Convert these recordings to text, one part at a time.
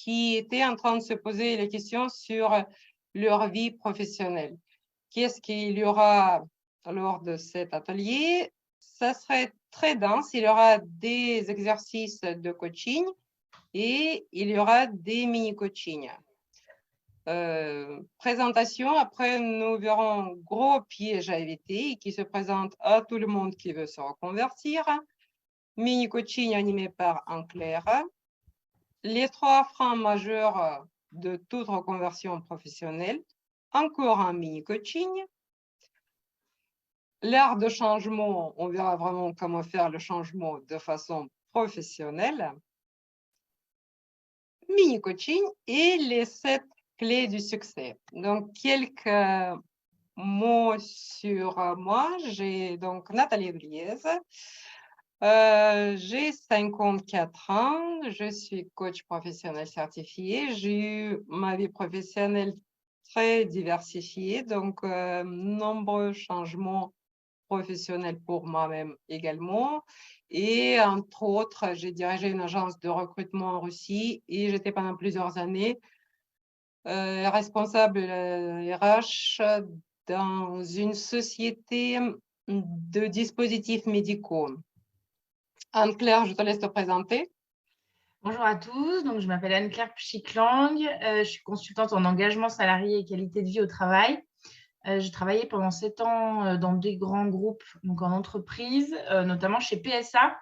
qui étaient en train de se poser les questions sur leur vie professionnelle. Qu'est-ce qu'il y aura lors de cet atelier? Ça serait très dense. Il y aura des exercices de coaching et il y aura des mini-coachings. Présentation, après nous verrons un gros piège à éviter qui se présente à tout le monde qui veut se reconvertir. Mini-coaching animé par Anne-Claire. Les 3 freins majeurs de toute reconversion professionnelle. Encore un mini-coaching. L'art de changement, on verra vraiment comment faire le changement de façon professionnelle. Mini-coaching et les 7 clés du succès. Donc, quelques mots sur moi. J'ai donc Nathalie Briez. J'ai 54 ans. Je suis coach professionnel certifié. J'ai eu ma vie professionnelle très diversifiée, donc nombreux changements professionnels pour moi-même également. Et entre autres, j'ai dirigé une agence de recrutement en Russie et j'étais pendant plusieurs années responsable RH dans une société de dispositifs médicaux. Anne-Claire, je te laisse te présenter. Bonjour à tous, donc je m'appelle Anne-Claire Pchiklang, je suis consultante en engagement salarié et qualité de vie au travail. J'ai travaillé pendant 7 ans dans des grands groupes, donc en entreprise, notamment chez PSA.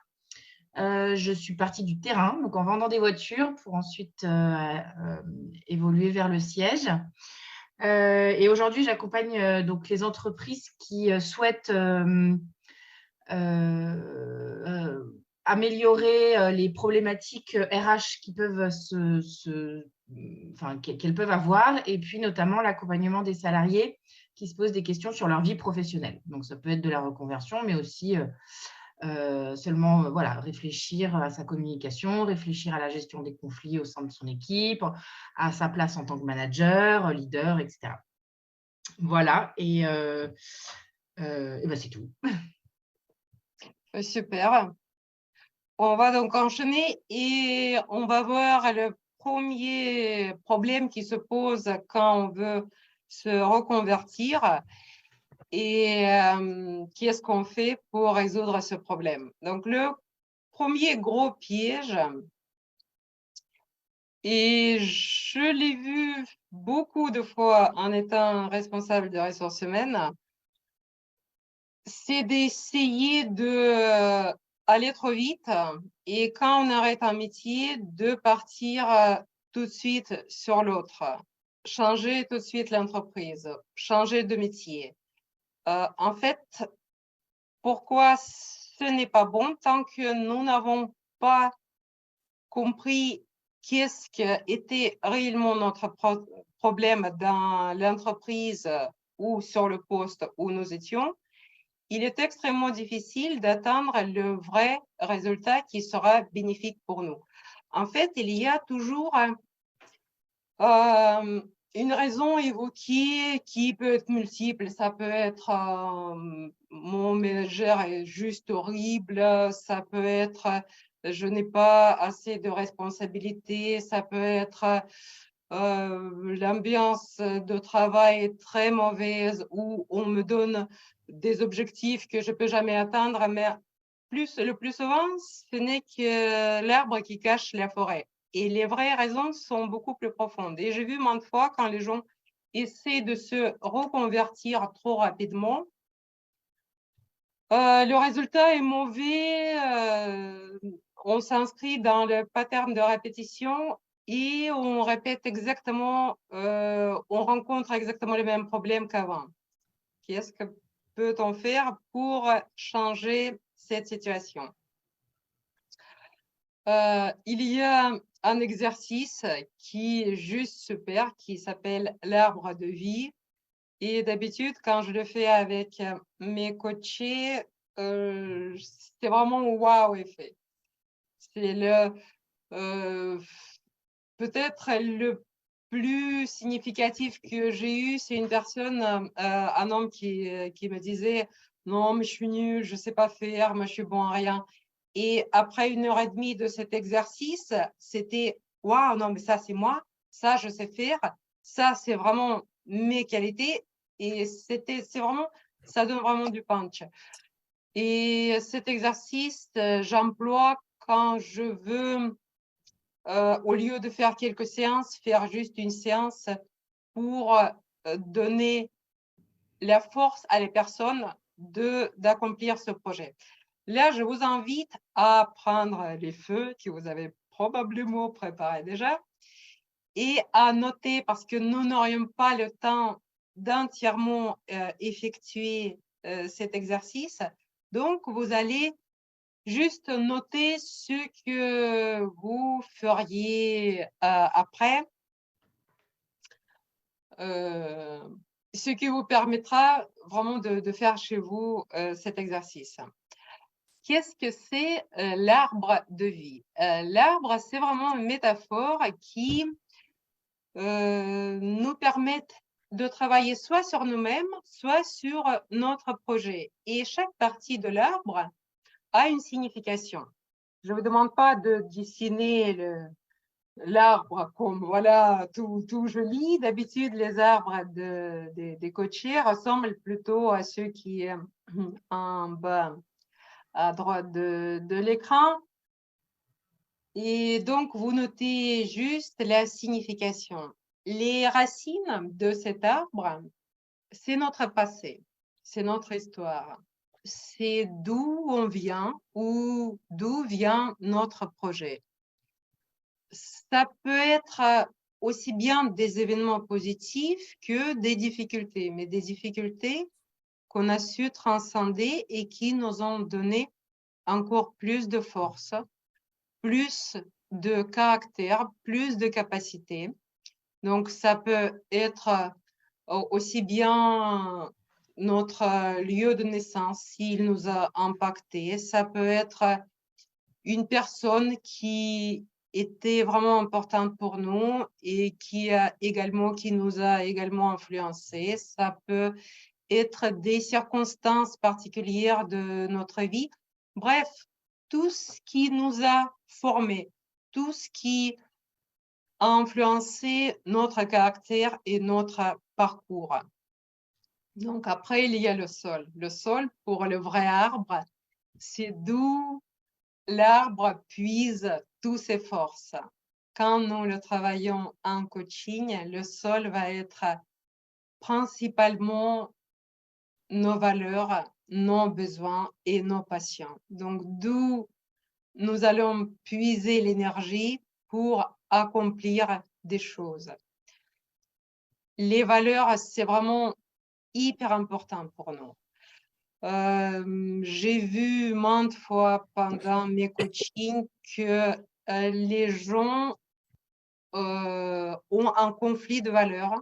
Je suis partie du terrain, donc en vendant des voitures pour ensuite évoluer vers le siège. Et aujourd'hui, j'accompagne donc les entreprises qui souhaitent améliorer les problématiques RH qui peuvent qu'elles peuvent avoir, et puis notamment l'accompagnement des salariés qui se posent des questions sur leur vie professionnelle. Donc, ça peut être de la reconversion, mais aussi seulement réfléchir à sa communication, réfléchir à la gestion des conflits au sein de son équipe, à sa place en tant que manager, leader, etc. Voilà, et ben c'est tout. Super. On va donc enchaîner et on va voir le premier problème qui se pose quand on veut se reconvertir et qu'est-ce qu'on fait pour résoudre ce problème. Donc, le premier gros piège, et je l'ai vu beaucoup de fois en étant responsable de ressources humaines, c'est d'essayer de aller trop vite et quand on arrête un métier, de partir tout de suite sur l'autre. Changer tout de suite l'entreprise, changer de métier. En fait, pourquoi ce n'est pas bon tant que nous n'avons pas compris qu'est-ce qu'était réellement notre problème dans l'entreprise ou sur le poste où nous étions, il est extrêmement difficile d'atteindre le vrai résultat qui sera bénéfique pour nous. En fait, il y a toujours une raison évoquée qui peut être multiple. Ça peut être mon manager est juste horrible, ça peut être je n'ai pas assez de responsabilités, ça peut être l'ambiance de travail est très mauvaise ou on me donne des objectifs que je peux jamais atteindre, mais le plus souvent, ce n'est que l'arbre qui cache la forêt. Et les vraies raisons sont beaucoup plus profondes. Et j'ai vu maintes fois quand les gens essaient de se reconvertir trop rapidement, le résultat est mauvais, on s'inscrit dans le pattern de répétition et on répète exactement, on rencontre exactement les mêmes problèmes qu'avant. Qu'est-ce que peut-on faire pour changer cette situation? Il y a un exercice qui est juste super, qui s'appelle l'arbre de vie. Et d'habitude, quand je le fais avec mes coachés, c'est vraiment waouh effet. C'est peut-être le plus significatif que j'ai eu, c'est une personne, un homme qui me disait non, mais je suis nul, je sais pas faire, moi je suis bon à rien. Et après 1 heure et demie de cet exercice, c'était waouh, non, mais ça, c'est moi, ça, je sais faire, ça, c'est vraiment mes qualités. Et c'est vraiment, ça donne vraiment du punch. Et cet exercice, j'emploie quand je veux, au lieu de faire quelques séances, faire juste une séance pour donner la force à les personnes d'accomplir ce projet. Là, je vous invite à prendre les feux que vous avez probablement préparés déjà et à noter, parce que nous n'aurions pas le temps d'entièrement effectuer cet exercice. Donc, vous allez juste noter ce que vous feriez après, ce qui vous permettra vraiment de faire chez vous cet exercice. Qu'est-ce que c'est l'arbre de vie? L'arbre, c'est vraiment une métaphore qui nous permet de travailler soit sur nous-mêmes, soit sur notre projet. Et chaque partie de l'arbre a une signification. Je ne vous demande pas de dessiner l'arbre comme voilà tout joli. D'habitude, les arbres des coachers ressemblent plutôt à ceux qui sont en bas à droite de l'écran. Et donc, vous notez juste la signification. Les racines de cet arbre, c'est notre passé, c'est notre histoire. C'est d'où on vient ou d'où vient notre projet. Ça peut être aussi bien des événements positifs que des difficultés, mais des difficultés qu'on a su transcender et qui nous ont donné encore plus de force, plus de caractère, plus de capacité. Donc, ça peut être aussi bien notre lieu de naissance, s'il nous a impacté. Ça peut être une personne qui était vraiment importante pour nous et qui nous a également influencé. Ça peut être des circonstances particulières de notre vie. Bref, tout ce qui nous a formés, tout ce qui a influencé notre caractère et notre parcours. Donc après, il y a le sol. Le sol, pour le vrai arbre, c'est d'où l'arbre puise toutes ses forces. Quand nous le travaillons en coaching, le sol va être principalement nos valeurs, nos besoins et nos passions. Donc, d'où nous allons puiser l'énergie pour accomplir des choses. Les valeurs, c'est vraiment hyper important pour nous. J'ai vu maintes fois pendant mes coachings que les gens ont un conflit de valeurs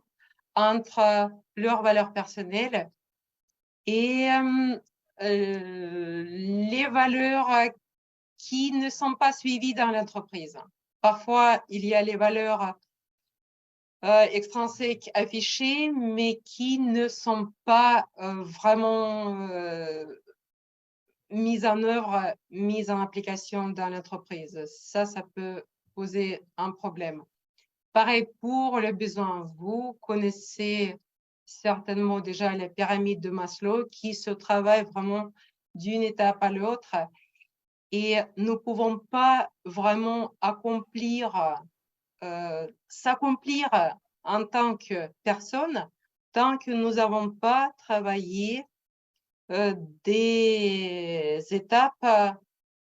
entre leurs valeurs personnelles et les valeurs qui ne sont pas suivies dans l'entreprise. Parfois, il y a les valeurs extrinsèques affichées, mais qui ne sont pas vraiment mises en œuvre, mises en application dans l'entreprise. Ça peut poser un problème. Pareil pour les besoins. Vous connaissez certainement déjà la pyramide de Maslow qui se travaille vraiment d'une étape à l'autre. Et nous ne pouvons pas vraiment s'accomplir en tant que personne tant que nous n'avons pas travaillé des étapes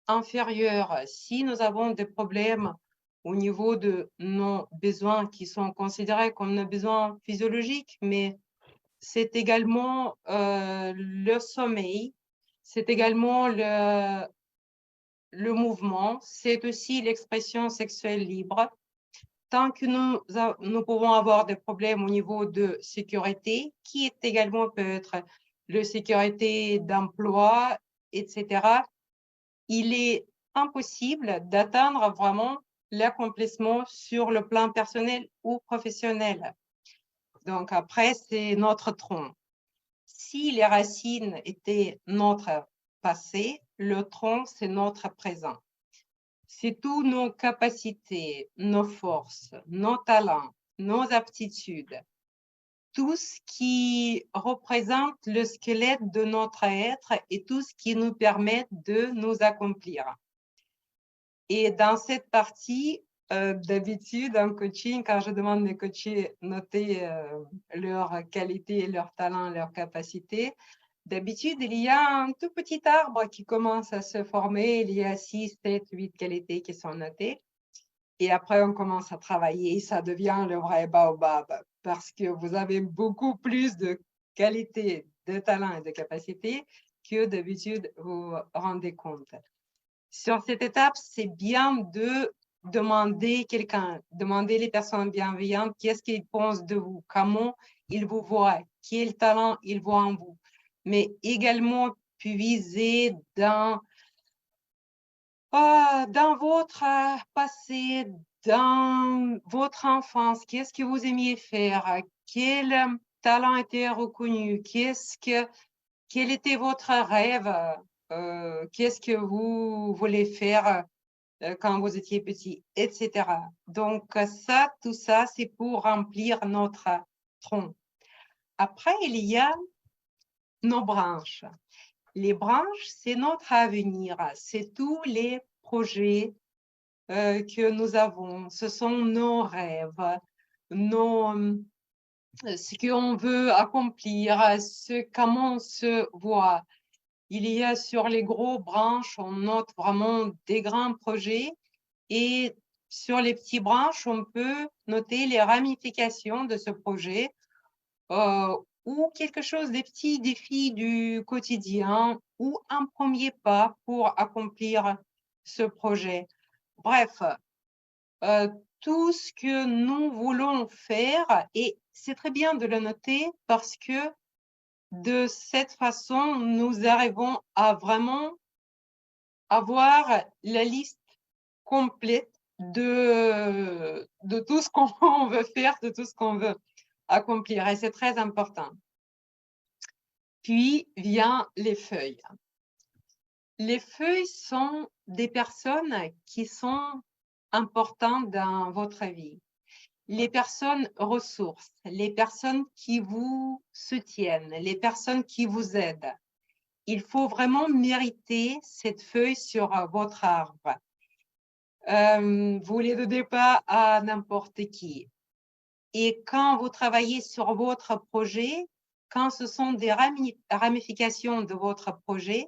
inférieures. Si nous avons des problèmes au niveau de nos besoins qui sont considérés comme nos besoins physiologiques, mais c'est également le sommeil, c'est également le mouvement, c'est aussi l'expression sexuelle libre. Tant que nous pouvons avoir des problèmes au niveau de sécurité, qui est également peut être la sécurité d'emploi, etc., il est impossible d'atteindre vraiment l'accomplissement sur le plan personnel ou professionnel. Donc après, c'est notre tronc. Si les racines étaient notre passé, le tronc, c'est notre présent. c'est toutes nos capacités, nos forces, nos talents, nos aptitudes, tout ce qui représente le squelette de notre être et tout ce qui nous permet de nous accomplir. Et dans cette partie, d'habitude, en coaching, quand je demande mes coachés noter leurs qualités, leurs talents, leurs capacités, d'habitude, il y a un tout petit arbre qui commence à se former. Il y a 6, 7, 8 qualités qui sont notées. Et après, on commence à travailler. Ça devient le vrai baobab parce que vous avez beaucoup plus de qualités, de talents et de capacités que d'habitude vous vous rendez compte. Sur cette étape, c'est bien de demander quelqu'un, demander les personnes bienveillantes qu'est-ce qu'ils pensent de vous, comment ils vous voient, quel talent ils voient en vous, mais également puiser dans votre passé, dans votre enfance, qu'est-ce que vous aimiez faire, quel talent était reconnu, quel était votre rêve, qu'est-ce que vous voulez faire quand vous étiez petit, etc. Donc, tout ça, c'est pour remplir notre tronc. Après, il y a nos branches. Les branches, c'est notre avenir, c'est tous les projets que nous avons, ce sont nos rêves, ce qu'on veut accomplir, comment on se voit. Il y a sur les gros branches, on note vraiment des grands projets et sur les petits branches, on peut noter les ramifications de ce projet ou quelque chose des petits défis du quotidien ou un premier pas pour accomplir ce projet. Bref, tout ce que nous voulons faire, et c'est très bien de le noter parce que de cette façon, nous arrivons à vraiment avoir la liste complète de tout ce qu'on veut faire, de tout ce qu'on veut accomplir. Et c'est très important. Puis vient les feuilles. Les feuilles sont des personnes qui sont importantes dans votre vie. Les personnes ressources, les personnes qui vous soutiennent, les personnes qui vous aident. Il faut vraiment mériter cette feuille sur votre arbre. Vous ne les donnez pas à n'importe qui. Et quand vous travaillez sur votre projet, quand ce sont des ramifications de votre projet,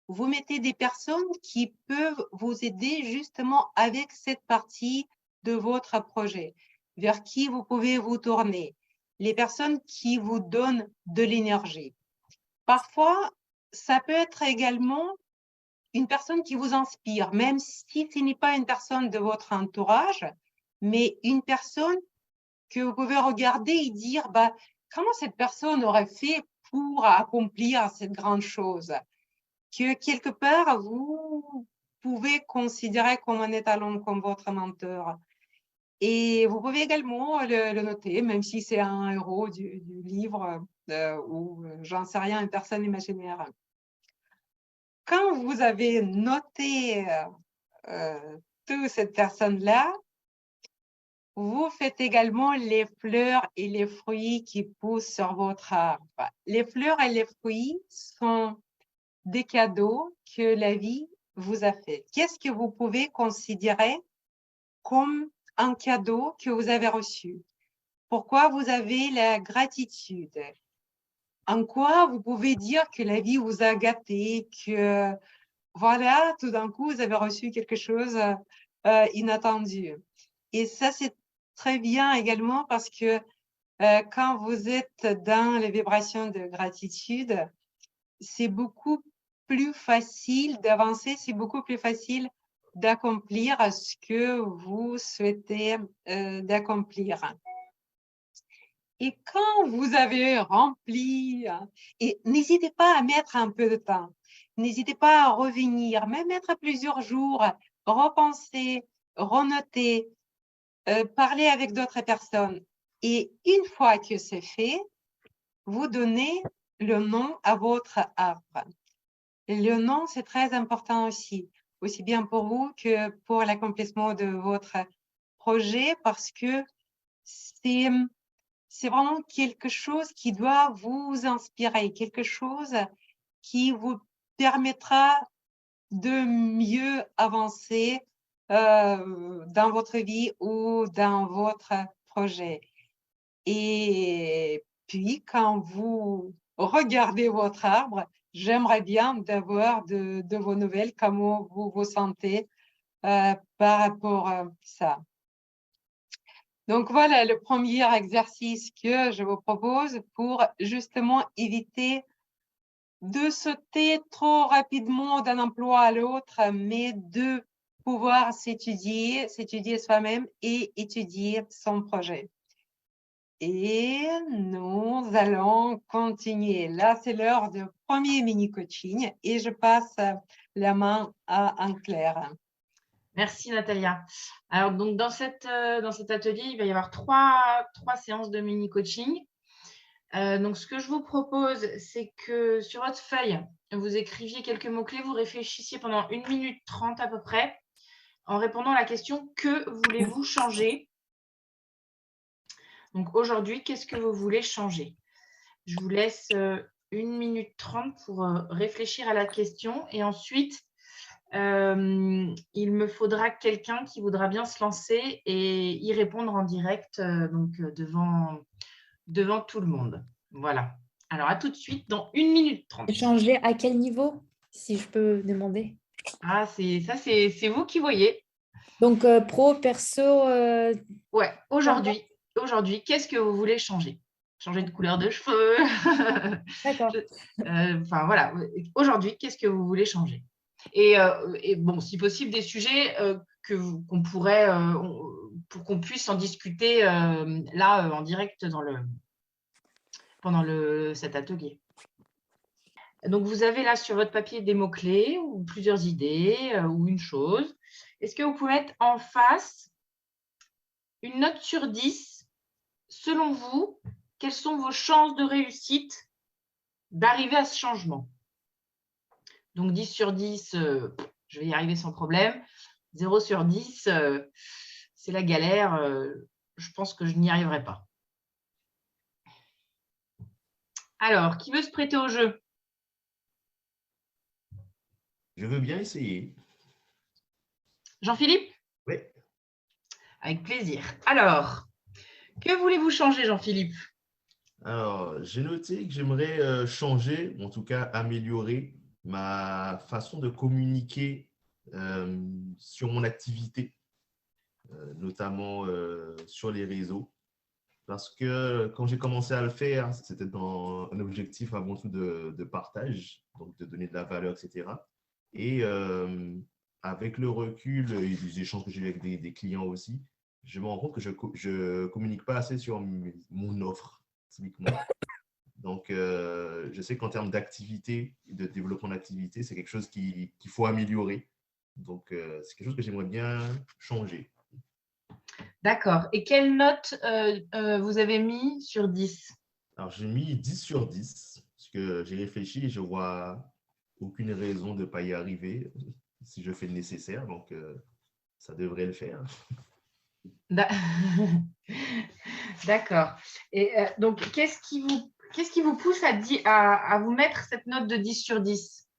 vous mettez des personnes qui peuvent vous aider justement avec cette partie de votre projet, vers qui vous pouvez vous tourner, les personnes qui vous donnent de l'énergie. Parfois, ça peut être également une personne qui vous inspire, même si ce n'est pas une personne de votre entourage, mais une personne que vous pouvez regarder et dire, comment cette personne aurait fait pour accomplir cette grande chose, que quelque part, vous pouvez considérer comme un étalon, comme votre mentor. Et vous pouvez également le noter, même si c'est un héros du livre ou, j'en sais rien, une personne imaginaire. Quand vous avez noté toute cette personne-là, vous faites également les fleurs et les fruits qui poussent sur votre arbre. Les fleurs et les fruits sont des cadeaux que la vie vous a fait. Qu'est-ce que vous pouvez considérer comme un cadeau que vous avez reçu? Pourquoi vous avez la gratitude? En quoi vous pouvez dire que la vie vous a gâté, que voilà, tout d'un coup, vous avez reçu quelque chose inattendu. Et ça, c'est très bien également parce que quand vous êtes dans les vibrations de gratitude, c'est beaucoup plus facile d'avancer, c'est beaucoup plus facile d'accomplir ce que vous souhaitez d'accomplir. Et quand vous avez rempli, et n'hésitez pas à mettre un peu de temps, n'hésitez pas à revenir, même mettre plusieurs jours, repenser, renoter, parler avec d'autres personnes. Et une fois que c'est fait, vous donnez le nom à votre arbre. Le nom, c'est très important aussi. aussi bien pour vous que pour l'accomplissement de votre projet, parce que c'est vraiment quelque chose qui doit vous inspirer, quelque chose qui vous permettra de mieux avancer dans votre vie ou dans votre projet. Et puis, quand vous regardez votre arbre, j'aimerais bien d'avoir de vos nouvelles, comment vous vous sentez par rapport à ça. Donc voilà le premier exercice que je vous propose pour justement éviter de sauter trop rapidement d'un emploi à l'autre, mais de pouvoir s'étudier soi-même et étudier son projet. Et nous allons continuer. Là, c'est l'heure du premier mini-coaching et je passe la main à Anne-Claire. Merci Natalia. Alors donc dans cet atelier, il va y avoir trois séances de mini-coaching. Donc ce que je vous propose, c'est que sur votre feuille, vous écriviez quelques mots-clés, vous réfléchissiez pendant 1 minute 30 à peu près, en répondant à la question « Que voulez-vous changer ?» Donc aujourd'hui, qu'est-ce que vous voulez changer? Je vous laisse 1 minute 30 pour réfléchir à la question et ensuite, il me faudra quelqu'un qui voudra bien se lancer et y répondre en direct devant tout le monde. Voilà. Alors, à tout de suite dans 1 minute 30. Changer à quel niveau, si je peux demander? Ah, c'est vous qui voyez. Donc, pro, perso. Ouais, aujourd'hui, qu'est-ce que vous voulez changer? Changer de couleur de cheveux. D'accord. Enfin, voilà. Aujourd'hui, qu'est-ce que vous voulez changer? Et bon, si possible, des sujets qu'on pourrait, pour qu'on puisse en discuter là, en direct pendant cet atelier. Donc, vous avez là sur votre papier des mots-clés ou plusieurs idées ou une chose. Est-ce que vous pouvez mettre en face une note sur 10? Selon vous, quelles sont vos chances de réussite d'arriver à ce changement? Donc, 10 sur 10, je vais y arriver sans problème. 0 sur 10, c'est la galère. Je pense que je n'y arriverai pas. Alors, qui veut se prêter au jeu? Je veux bien essayer. Jean-Philippe? Oui. Avec plaisir. Alors, que voulez-vous changer, Jean-Philippe? Alors, j'ai noté que j'aimerais changer, en tout cas améliorer ma façon de communiquer sur mon activité, notamment sur les réseaux. Parce que quand j'ai commencé à le faire, c'était dans un objectif avant tout de partage, donc de donner de la valeur, etc. Et avec le recul et des échanges que j'ai eu avec des clients aussi, je me rends compte que je ne communique pas assez sur mon offre, typiquement. Donc, je sais qu'en termes d'activité et de développement d'activité, c'est quelque chose qu'il faut améliorer. Donc, c'est quelque chose que j'aimerais bien changer. D'accord. Et quelle note vous avez mis sur 10? Alors, j'ai mis 10 sur 10 parce que j'ai réfléchi et je vois aucune raison de ne pas y arriver si je fais le nécessaire. Donc, ça devrait le faire. D'accord. Et donc, qu'est-ce qui vous pousse à vous mettre cette note de 10 sur 10?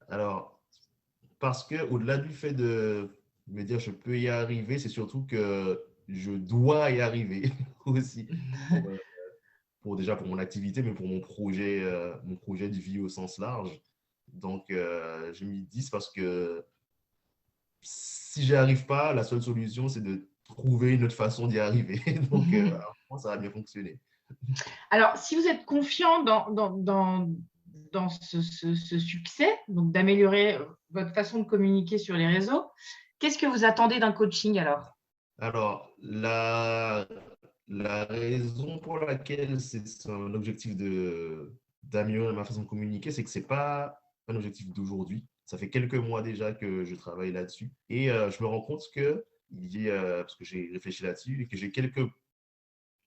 Alors, parce qu'au-delà du fait de me dire je peux y arriver, c'est surtout que je dois y arriver aussi. Déjà pour mon activité, mais pour mon projet de vie au sens large. Donc, j'ai mis 10 parce que si j'y arrive pas, la seule solution, c'est de trouver une autre façon d'y arriver. Donc, ça va bien fonctionner. Alors, si vous êtes confiant dans ce succès, donc d'améliorer votre façon de communiquer sur les réseaux, qu'est-ce que vous attendez d'un coaching alors? Alors, la raison pour laquelle c'est un objectif d'améliorer ma façon de communiquer, c'est que ce n'est pas un objectif d'aujourd'hui. Ça fait quelques mois déjà que je travaille là-dessus. Et je me rends compte que, parce que j'ai réfléchi là-dessus, et que j'ai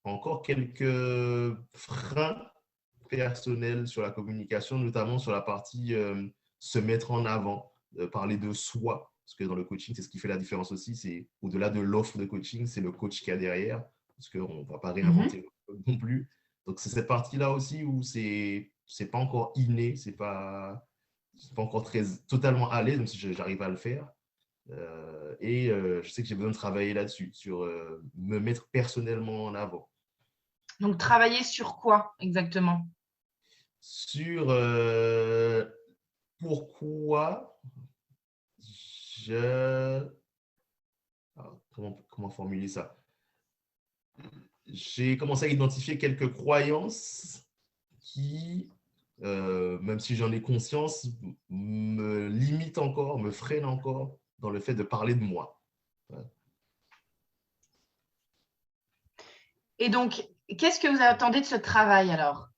encore quelques freins personnels sur la communication, notamment sur la partie se mettre en avant. parler de soi, parce que dans le coaching, c'est ce qui fait la différence aussi, c'est au-delà de l'offre de coaching, c'est le coach qu'il y a derrière, parce qu'on ne va pas réinventer non plus. Donc, c'est cette partie-là aussi où c'est pas encore inné, c'est pas encore totalement à l'aise, même si j'arrive à le faire. Je sais que j'ai besoin de travailler là-dessus, sur me mettre personnellement en avant. Donc, travailler sur quoi exactement? Sur pourquoi je... Alors, comment formuler ça? J'ai commencé à identifier quelques croyances qui, même si j'en ai conscience, me limitent encore, me freinent encore dans le fait de parler de moi. Ouais. Et donc, qu'est-ce que vous attendez de ce travail alors?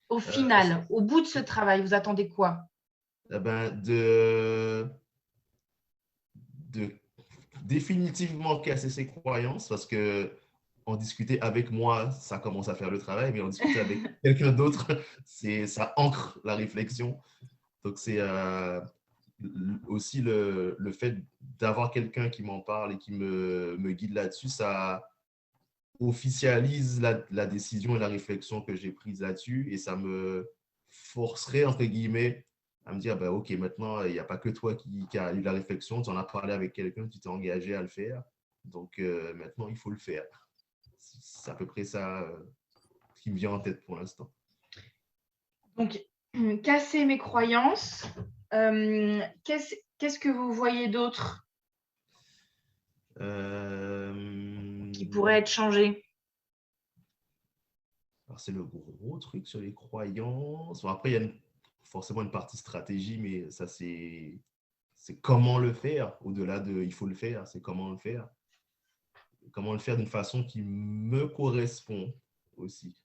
Au final, au bout de ce travail, vous attendez quoi? De définitivement casser ses croyances, parce que en discuter avec moi, ça commence à faire le travail, mais en discuter avec quelqu'un d'autre, ça ancre la réflexion. Donc, c'est aussi le fait d'avoir quelqu'un qui m'en parle et qui me guide là-dessus, ça officialise la décision et la réflexion que j'ai prise là-dessus, et ça me forcerait, entre guillemets, à me dire, bah, OK, maintenant, il n'y a pas que toi qui a eu la réflexion, tu en as parlé avec quelqu'un, tu t'es engagé à le faire, donc maintenant, il faut le faire. C'est à peu près ça qui me vient en tête pour l'instant. Donc, casser mes croyances, qu'est-ce que vous voyez d'autre qui pourrait être changé? Alors, c'est le gros truc sur les croyances. Bon, après, il y a forcément une partie stratégie, mais ça, c'est comment le faire, au-delà de il faut le faire, c'est comment le faire. Comment le faire d'une façon qui me correspond aussi.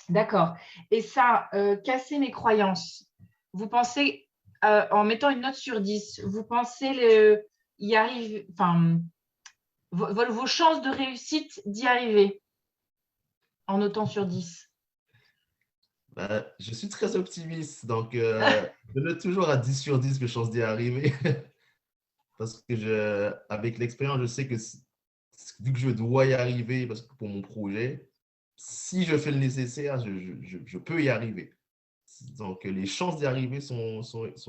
D'accord. Et ça, casser mes croyances, vous pensez, en mettant une note sur 10, vous pensez y arriver, enfin, vos chances de réussite d'y arriver en notant sur 10? Bah, je suis très optimiste, donc je note toujours à 10 sur 10 mes chances d'y arriver. Parce que avec l'expérience, je sais que vu que je dois y arriver parce que pour mon projet, si je fais le nécessaire, je peux y arriver. Donc, les chances d'y arriver sont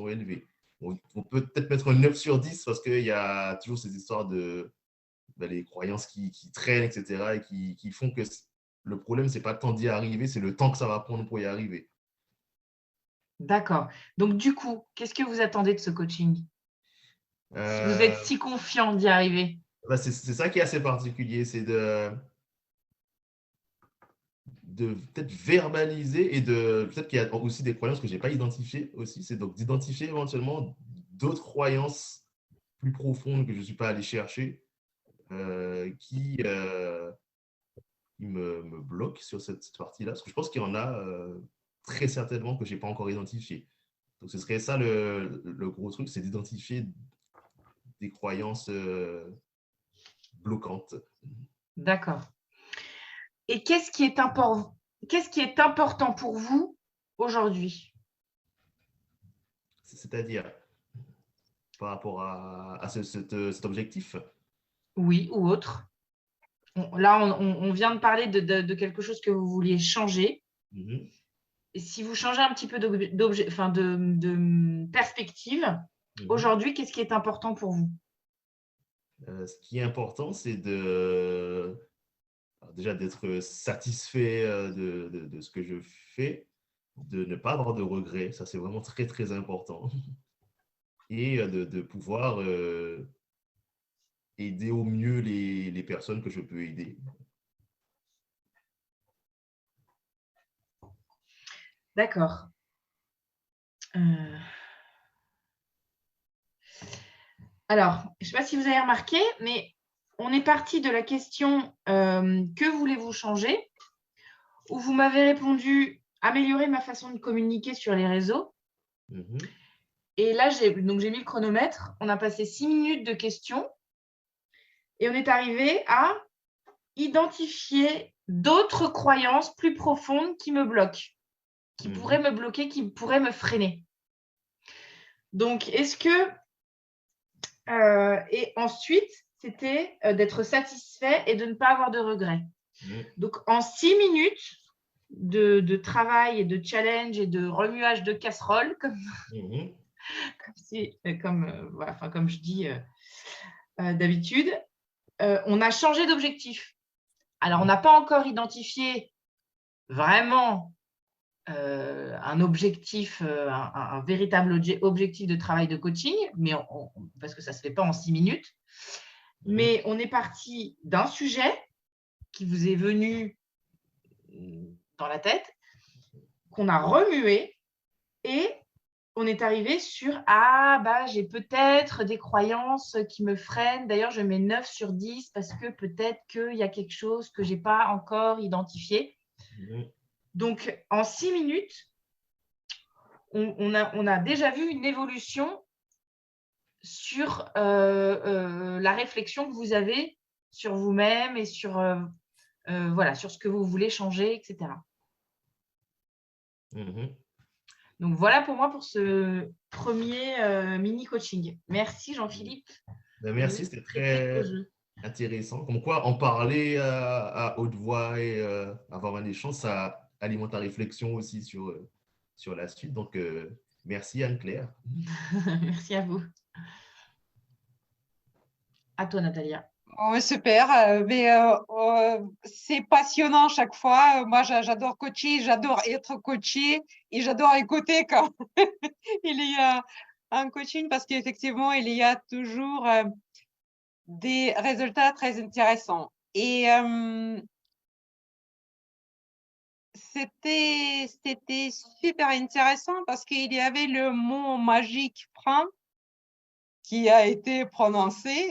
élevées. On peut peut-être mettre un 9 sur 10 parce qu'il y a toujours ces histoires de les croyances qui traînent, etc. et qui font que le problème, ce n'est pas le temps d'y arriver, c'est le temps que ça va prendre pour y arriver. D'accord. Donc, du coup, qu'est-ce que vous attendez de ce coaching? Si vous êtes si confiant d'y arriver. C'est ça qui est assez particulier, c'est de peut-être verbaliser et peut-être qu'il y a aussi des croyances que je n'ai pas identifiées aussi, c'est donc d'identifier éventuellement d'autres croyances plus profondes que je ne suis pas allé chercher qui me bloquent sur cette partie-là, parce que je pense qu'il y en a très certainement que je n'ai pas encore identifié. Donc, ce serait ça le gros truc, c'est d'identifier des croyances bloquantes. D'accord. Et qu'est-ce qui est important pour vous aujourd'hui? C'est-à-dire, par rapport à cet objectif? Oui, ou autre. Là, on vient de parler de quelque chose que vous vouliez changer. Mm-hmm. Et si vous changez un petit peu de perspective, aujourd'hui, qu'est-ce qui est important pour vous? Ce qui est important, c'est déjà d'être satisfait de ce que je fais, de ne pas avoir de regrets. Ça, c'est vraiment très, très important. Et de pouvoir aider au mieux les personnes que je peux aider. D'accord. Alors, je ne sais pas si vous avez remarqué, mais on est parti de la question que voulez-vous changer, où vous m'avez répondu améliorer ma façon de communiquer sur les réseaux. Mm-hmm. Et là, j'ai mis le chronomètre. On a passé 6 minutes de questions et on est arrivé à identifier d'autres croyances plus profondes qui me bloquent. qui pourraient me bloquer, qui pourraient me freiner. Donc, est-ce que… et ensuite, c'était d'être satisfait et de ne pas avoir de regrets. Donc, en 6 minutes de travail et de challenge et de remuage de casserole, comme je dis d'habitude, on a changé d'objectif. Alors, on n'a pas encore identifié vraiment un objectif, un véritable objectif de travail de coaching, mais parce que ça ne se fait pas en 6 minutes. Mais on est parti d'un sujet qui vous est venu dans la tête, qu'on a remué, et on est arrivé sur j'ai peut-être des croyances qui me freinent. D'ailleurs, je mets 9 sur 10 parce que peut-être qu'il y a quelque chose que je n'ai pas encore identifié. Donc, en 6 minutes, on a déjà vu une évolution sur la réflexion que vous avez sur vous-même et sur ce que vous voulez changer, etc. Donc, voilà pour moi pour ce premier mini-coaching. Merci Jean-Philippe. Merci, c'était très intéressant. Comme quoi, en parler à haute voix et avoir un échange, ça alimente la réflexion aussi sur la suite. Donc, merci Anne-Claire. Merci à vous. À toi, Natalia. Oh, super, c'est passionnant chaque fois. Moi, j'adore coacher, j'adore être coachée et j'adore écouter quand il y a un coaching parce qu'effectivement, il y a toujours des résultats très intéressants. Et c'était super intéressant parce qu'il y avait le mot magique frein qui a été prononcé.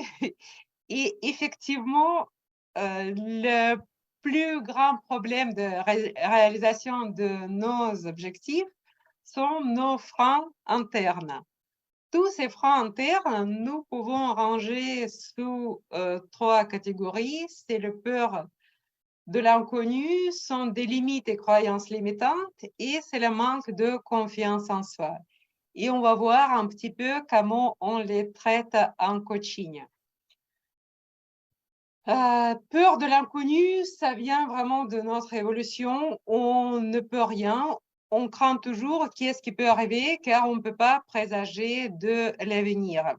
Et effectivement, le plus grand problème de réalisation de nos objectifs sont nos freins internes. Tous ces freins internes, nous pouvons ranger sous 3 catégories. C'est le peur de l'inconnu, sont des limites et croyances limitantes, et c'est le manque de confiance en soi. Et on va voir un petit peu comment on les traite en coaching. Peur de l'inconnu, ça vient vraiment de notre évolution. On ne peut rien. On craint toujours qu'est-ce qui peut arriver car on ne peut pas présager de l'avenir.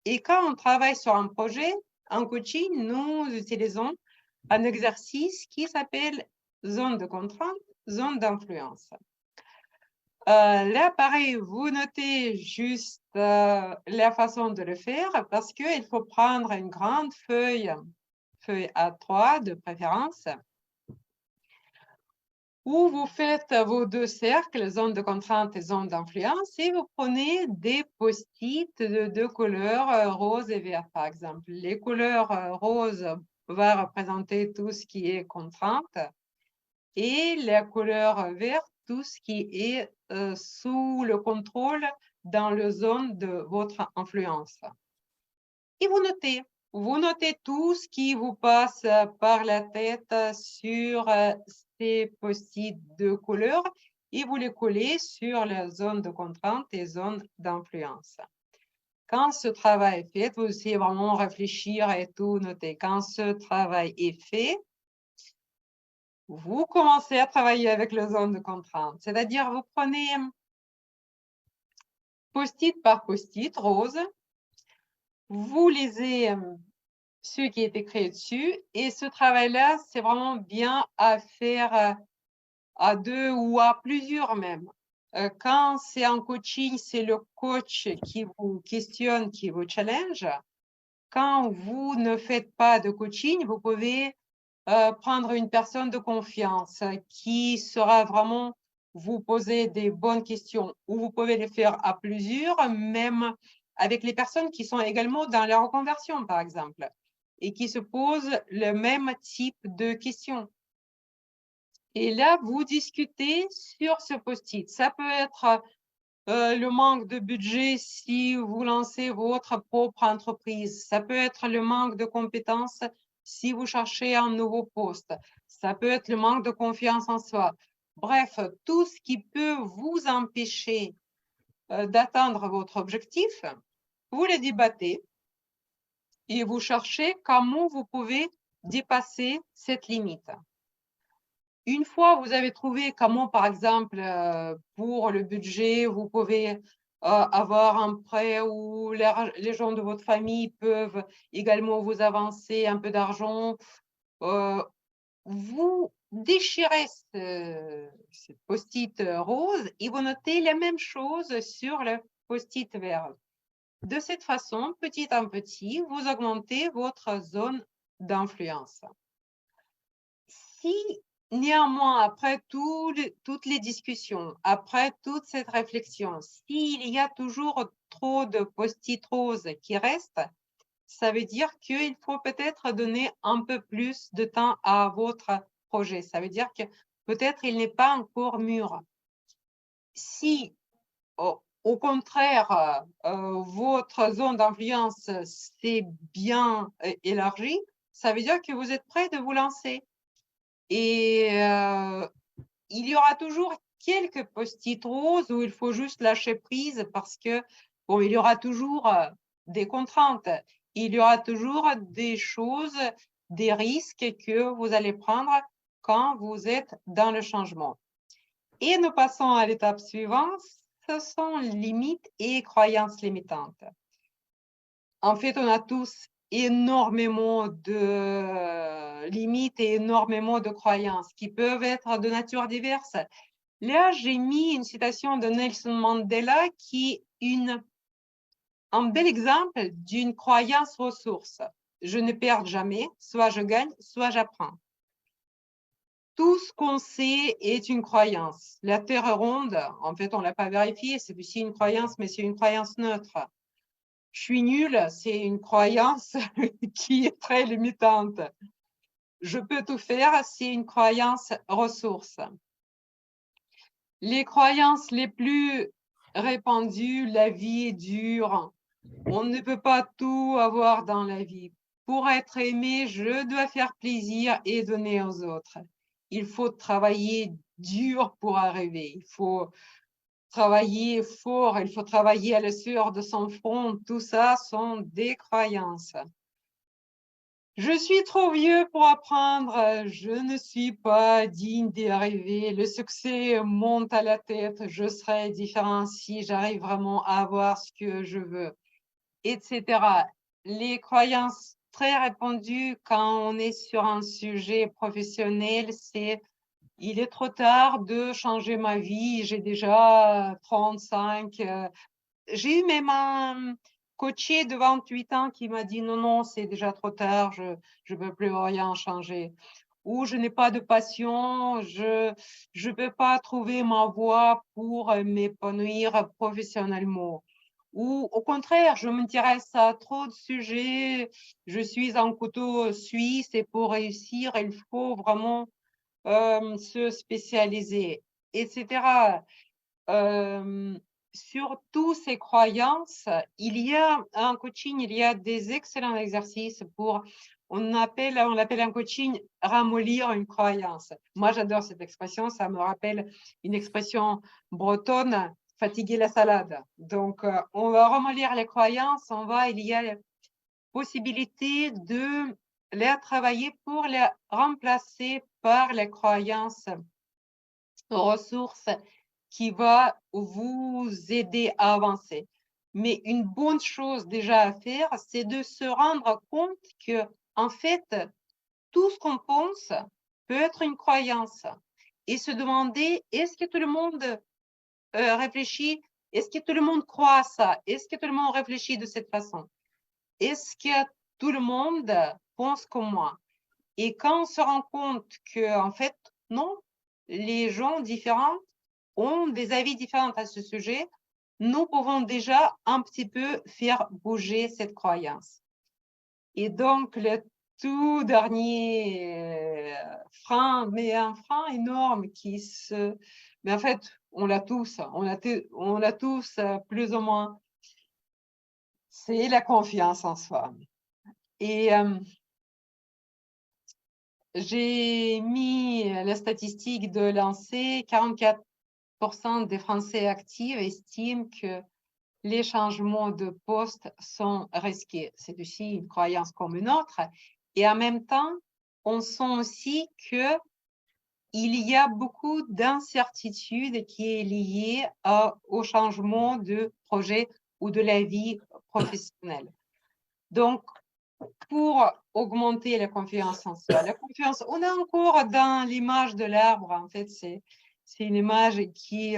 Et quand on travaille sur un projet, en coaching, nous utilisons un exercice qui s'appelle zone de contrainte, zone d'influence. Là, pareil, vous notez juste la façon de le faire parce qu'il faut prendre une grande feuille A3 de préférence, où vous faites vos 2 cercles, zone de contrainte et zone d'influence, et vous prenez des post-it de 2 couleurs, rose et vert, par exemple. Les couleurs rose vont représenter tout ce qui est contrainte, et la couleur verte, tout ce qui est sous le contrôle dans la zone de votre influence. Et vous notez tout ce qui vous passe par la tête sur ces post-it de couleur et vous les collez sur la zone de contrainte et zone d'influence. Quand ce travail est fait, vous essayez vraiment réfléchir et tout noter. Quand ce travail est fait, vous commencez à travailler avec la zone de contrainte. C'est-à-dire, vous prenez post-it par post-it rose, vous lisez ce qui est écrit dessus. Et ce travail-là, c'est vraiment bien à faire à 2 ou à plusieurs même. Quand c'est en coaching, c'est le coach qui vous questionne, qui vous challenge. Quand vous ne faites pas de coaching, vous pouvez prendre une personne de confiance qui sera vraiment vous poser des bonnes questions, ou vous pouvez les faire à plusieurs, même avec les personnes qui sont également dans la reconversion, par exemple, et qui se posent le même type de questions. Et là, vous discutez sur ce post-it. Ça peut être le manque de budget si vous lancez votre propre entreprise. Ça peut être le manque de compétences si vous cherchez un nouveau poste. Ça peut être le manque de confiance en soi. Bref, tout ce qui peut vous empêcher d'atteindre votre objectif, vous les débattez et vous cherchez comment vous pouvez dépasser cette limite. Une fois vous avez trouvé comment, par exemple, pour le budget, vous pouvez avoir un prêt où les gens de votre famille peuvent également vous avancer un peu d'argent, vous déchirez ce post-it rose et vous notez la même chose sur le post-it vert. De cette façon, petit à petit, vous augmentez votre zone d'influence. Si néanmoins, après toutes les discussions, après toute cette réflexion, s'il y a toujours trop de post-it roses qui restent, ça veut dire qu'il faut peut-être donner un peu plus de temps à votre projet. Ça veut dire que peut-être il n'est pas encore mûr. Si, au contraire, votre zone d'influence s'est bien élargie, ça veut dire que vous êtes prêt de vous lancer. Et il y aura toujours quelques post-it roses où il faut juste lâcher prise parce que, bon, il y aura toujours des contraintes. Il y aura toujours des choses, des risques que vous allez prendre quand vous êtes dans le changement. Et nous passons à l'étape suivante, ce sont limites et croyances limitantes. En fait, on a tous énormément de limites et énormément de croyances qui peuvent être de nature diverse. Là, j'ai mis une citation de Nelson Mandela qui est un bel exemple d'une croyance ressource. Je ne perds jamais, soit je gagne, soit j'apprends. Tout ce qu'on sait est une croyance. La Terre est ronde, en fait, on ne l'a pas vérifié, c'est aussi une croyance, mais c'est une croyance neutre. Je suis nulle, c'est une croyance qui est très limitante. Je peux tout faire, c'est une croyance ressource. Les croyances les plus répandues, la vie est dure, on ne peut pas tout avoir dans la vie. Pour être aimé, je dois faire plaisir et donner aux autres. Il faut travailler dur pour arriver. Il faut travailler fort, il faut travailler à la sueur de son front. Tout ça sont des croyances. Je suis trop vieux pour apprendre, je ne suis pas digne d'y arriver, le succès monte à la tête, je serai différent si j'arrive vraiment à avoir ce que je veux, etc. Les croyances très répandues quand on est sur un sujet professionnel, c'est « il est trop tard de changer ma vie, j'ai déjà 35 ». J'ai eu même un coaché de 28 ans qui m'a dit « non, non, c'est déjà trop tard, je ne peux plus rien changer ». Ou « je n'ai pas de passion, je ne peux pas trouver ma voie pour m'épanouir professionnellement ». Ou au contraire, je m'intéresse à trop de sujets, je suis un couteau suisse et pour réussir, il faut vraiment se spécialiser, etc. Sur toutes ces croyances, il y a un coaching, il y a des excellents exercices pour, on l'appelle un coaching ramollir une croyance. Moi, j'adore cette expression, ça me rappelle une expression bretonne, fatiguer la salade. Donc, on va ramollir les croyances, il y a la possibilité de les travailler pour les remplacer par les croyances ressources qui va vous aider à avancer. Mais une bonne chose déjà à faire, c'est de se rendre compte que, en fait, tout ce qu'on pense peut être une croyance et se demander est-ce que tout le monde réfléchit, est-ce que tout le monde croit à ça, est-ce que tout le monde réfléchit de cette façon, est-ce que tout le monde pense comme moi. Et quand on se rend compte que, en fait, non, les gens différents ont des avis différents à ce sujet, nous pouvons déjà un petit peu faire bouger cette croyance. Et donc, le tout dernier frein, mais un frein énorme mais en fait, on l'a tous, plus ou moins, c'est la confiance en soi. Et j'ai mis la statistique de l'ANSEE, 44% des Français actifs estiment que les changements de poste sont risqués. C'est aussi une croyance comme une autre. Et en même temps, on sent aussi qu'il y a beaucoup d'incertitudes qui est liée au changement de projet ou de la vie professionnelle. Donc, pour augmenter la confiance en soi, on est encore dans l'image de l'arbre. En fait, c'est une image qui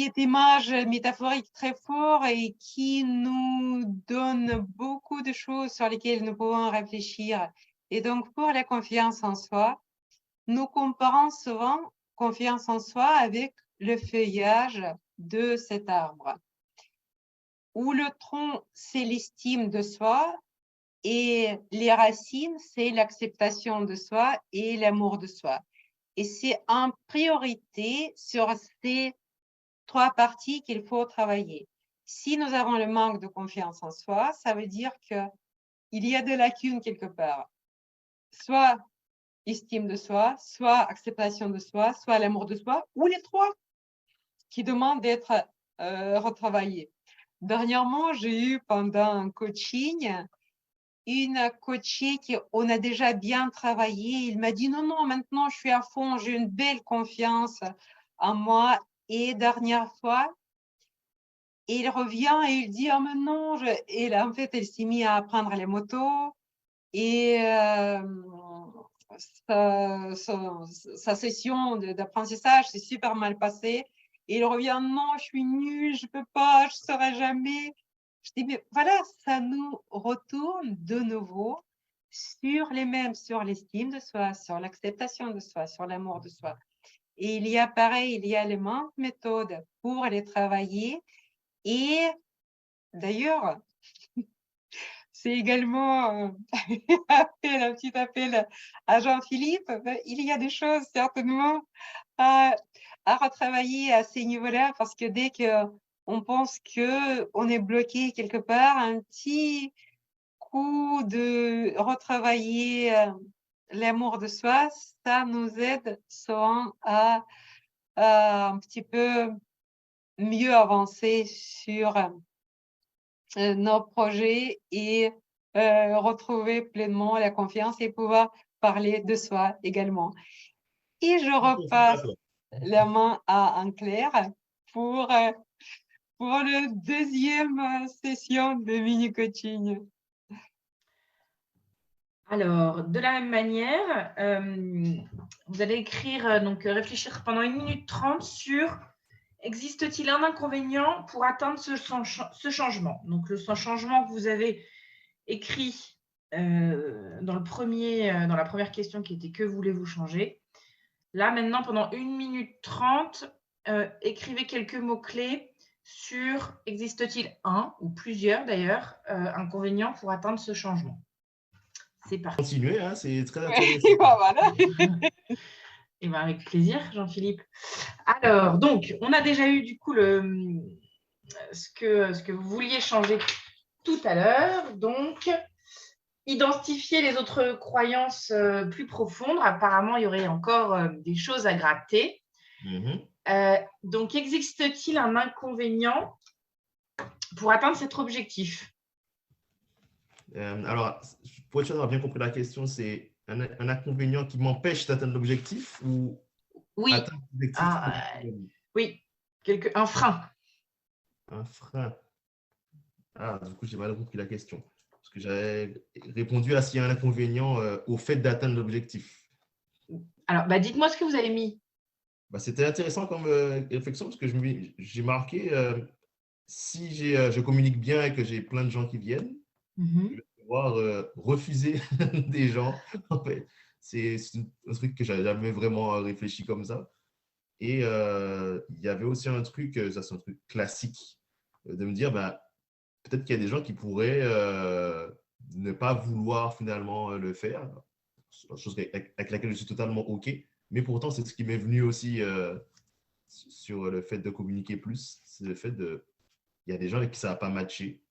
est image métaphorique très fort et qui nous donne beaucoup de choses sur lesquelles nous pouvons réfléchir. Et donc, pour la confiance en soi, nous comparons souvent confiance en soi avec le feuillage de cet arbre, où le tronc, c'est l'estime de soi et les racines, c'est l'acceptation de soi et l'amour de soi. Et c'est en priorité sur ces trois parties qu'il faut travailler. Si nous avons le manque de confiance en soi, ça veut dire qu'il y a des lacunes quelque part. Soit estime de soi, soit acceptation de soi, soit l'amour de soi, ou les trois qui demandent d'être retravaillés. Dernièrement, j'ai eu pendant un coaching une coachée on a déjà bien travaillé. Il m'a dit non, maintenant je suis à fond, j'ai une belle confiance en moi. Et dernière fois, il revient et il dit, oh mais non, et là, en fait, elle s'est mise à apprendre les motos et sa session d'apprentissage s'est super mal passée. Et il revient, non, je suis nulle, je peux pas, je ne saurai jamais. Je dis, mais voilà, ça nous retourne de nouveau sur les mêmes, sur l'estime de soi, sur l'acceptation de soi, sur l'amour de soi. Et il y a pareil, il y a les mêmes méthodes pour les travailler. Et d'ailleurs, c'est également un petit appel à Jean-Philippe. Il y a des choses certainement à retravailler à ces niveaux-là parce que dès qu'on pense qu'on est bloqué quelque part, un petit coup de retravailler l'amour de soi, ça nous aide souvent à un petit peu mieux avancer sur nos projets et retrouver pleinement la confiance et pouvoir parler de soi également. Et je repasse la main à Anne-Claire pour le deuxième session de mini-coaching. Alors, de la même manière, vous allez écrire, donc réfléchir pendant 1 minute 30 sur existe-t-il un inconvénient pour atteindre ce changement? Donc, le changement que vous avez écrit dans la première question qui était que voulez-vous changer? Là, maintenant, pendant 1 minute 30, écrivez quelques mots-clés sur existe-t-il un ou plusieurs d'ailleurs inconvénients pour atteindre ce changement? C'est parti. Continuez, hein, c'est très intéressant. Voilà. Et bien, avec plaisir, Jean-Philippe. Alors, donc, on a déjà eu du coup ce que vous vouliez changer tout à l'heure. Donc, identifier les autres croyances plus profondes. Apparemment, il y aurait encore des choses à gratter. Donc, existe-t-il un inconvénient pour atteindre cet objectif? Alors, pour être sûr d'avoir bien compris la question, c'est un inconvénient qui m'empêche d'atteindre l'objectif ou oui. atteindre l'objectif? Oui, un frein. Un frein. Ah, du coup, j'ai mal compris la question. Parce que j'avais répondu à s'il y a un inconvénient au fait d'atteindre l'objectif. Alors, dites-moi ce que vous avez mis. C'était intéressant comme réflexion parce que j'ai marqué si je communique bien et que j'ai plein de gens qui viennent, je vais pouvoir refuser des gens. En fait, c'est un truc que je n'avais jamais vraiment réfléchi comme ça. Et il y avait aussi un truc, ça c'est un truc classique, de me dire, peut-être qu'il y a des gens qui pourraient ne pas vouloir finalement le faire, chose avec laquelle je suis totalement OK. Mais pourtant, c'est ce qui m'est venu aussi sur le fait de communiquer plus. C'est le fait il y a des gens avec qui ça n'a pas matché.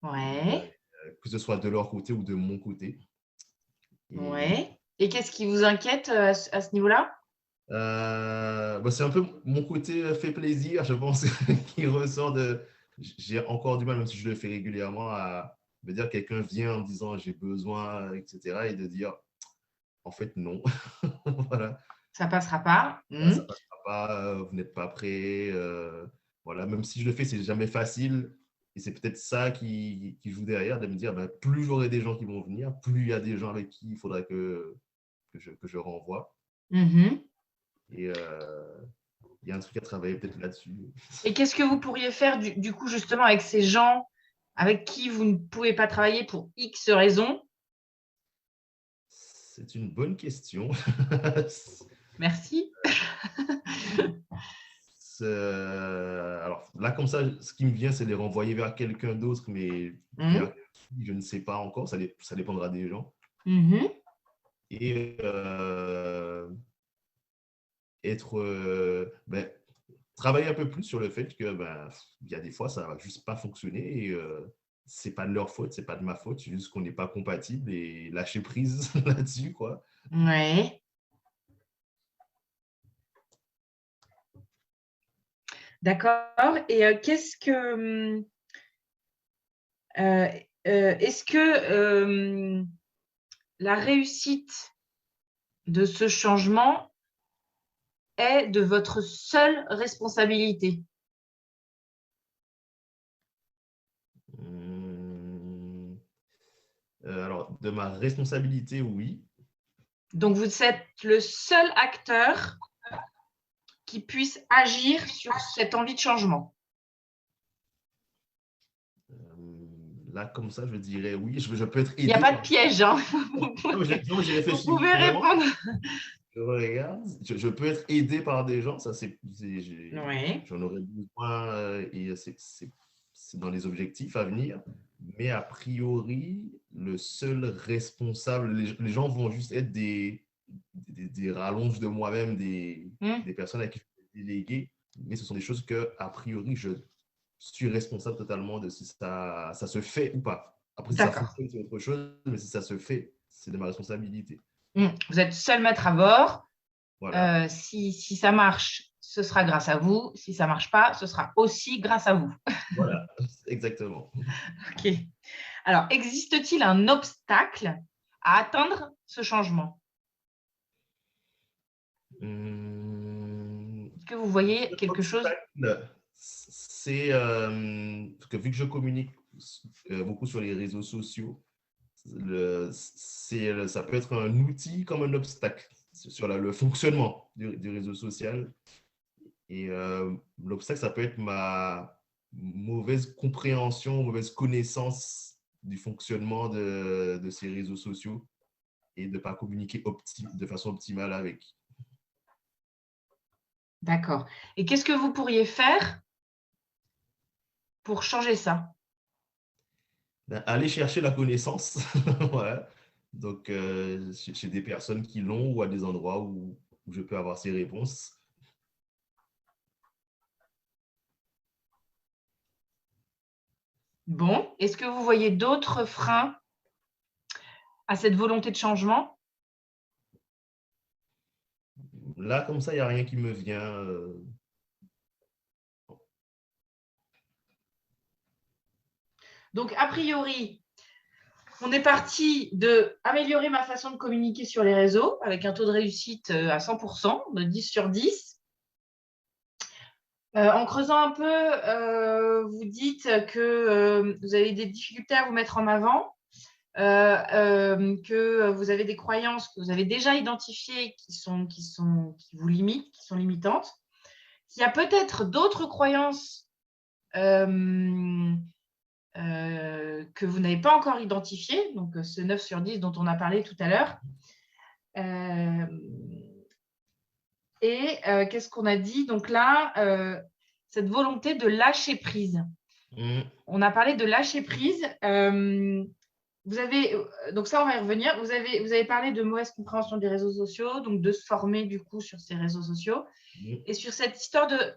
Ouais. Que ce soit de leur côté ou de mon côté. Et, Ouais. Et qu'est-ce qui vous inquiète à ce niveau-là? c'est un peu mon côté fait plaisir, je pense, qui ressort de. J'ai encore du mal, même si je le fais régulièrement, à me dire quelqu'un vient en me disant j'ai besoin, etc. et de dire en fait non. Voilà. Ça passera pas. Ça ne passera pas, vous n'êtes pas prêt. Voilà, même si je le fais, c'est jamais facile. Et c'est peut-être ça qui joue derrière, de me dire, ben, plus j'aurai des gens qui vont venir, plus il y a des gens avec qui il faudra que je renvoie. Mhm. Et il y a un truc à travailler peut-être là-dessus. Et qu'est-ce que vous pourriez faire du coup justement avec ces gens avec qui vous ne pouvez pas travailler pour X raisons? C'est une bonne question. Merci. Alors là, comme ça, ce qui me vient, c'est de les renvoyer vers quelqu'un d'autre, mais vers qui, je ne sais pas encore. Ça dépendra des gens. Mhm. Et travailler un peu plus sur le fait que il y a des fois, ça ne va juste pas fonctionner. Et c'est pas de leur faute, c'est pas de ma faute. C'est juste qu'on n'est pas compatible et lâcher prise là-dessus, quoi. Ouais. D'accord. Et est-ce que la réussite de ce changement est de votre seule responsabilité? Alors, de ma responsabilité, oui. Donc, vous êtes le seul acteur qui puisse agir sur cette envie de changement. Là, comme ça, je dirais oui. Je peux être Il n'y a aidé pas par. de piège, hein. Non, j'y Vous réfléchis pouvez vraiment. répondre. Je regarde. Je peux être aidé par des gens. Ça, Oui. j'en aurais besoin et c'est dans les objectifs à venir. Mais a priori, le seul responsable, les gens vont juste être des rallonges de moi-même, des personnes à qui je peux déléguer. Mais ce sont des choses que, a priori, je suis responsable totalement de si ça se fait ou pas. Après, si ça D'accord. fonctionne, c'est autre chose, mais si ça se fait, c'est de ma responsabilité. Vous êtes seul maître à bord. Voilà. Si ça marche, ce sera grâce à vous. Si ça ne marche pas, ce sera aussi grâce à vous. Voilà, exactement. OK. Alors, existe-t-il un obstacle à atteindre ce changement? Est-ce que vous voyez quelque chose? C'est que vu que je communique beaucoup sur les réseaux sociaux, ça peut être un outil comme un obstacle sur le fonctionnement du réseau social. Et l'obstacle, ça peut être ma mauvaise compréhension, mauvaise connaissance du fonctionnement de ces réseaux sociaux et de ne pas communiquer de façon optimale avec. D'accord. Et qu'est-ce que vous pourriez faire pour changer ça? Aller chercher la connaissance. Voilà. Donc, chez des personnes qui l'ont ou à des endroits où je peux avoir ces réponses. Bon, est-ce que vous voyez d'autres freins à cette volonté de changement? Là, comme ça, il n'y a rien qui me vient. Donc, a priori, on est parti de améliorer ma façon de communiquer sur les réseaux avec un taux de réussite à 100%, de 10 sur 10. En creusant un peu, vous dites que vous avez des difficultés à vous mettre en avant, que vous avez des croyances que vous avez déjà identifiées qui vous limitent, qui sont limitantes. Il y a peut-être d'autres croyances que vous n'avez pas encore identifiées, donc ce 9 sur 10 dont on a parlé tout à l'heure. Qu'est-ce qu'on a dit? Donc là, cette volonté de lâcher prise. On a parlé de lâcher prise. Donc ça, on va y revenir. Vous avez parlé de mauvaise compréhension des réseaux sociaux, donc de se former du coup sur ces réseaux sociaux. Et sur cette histoire de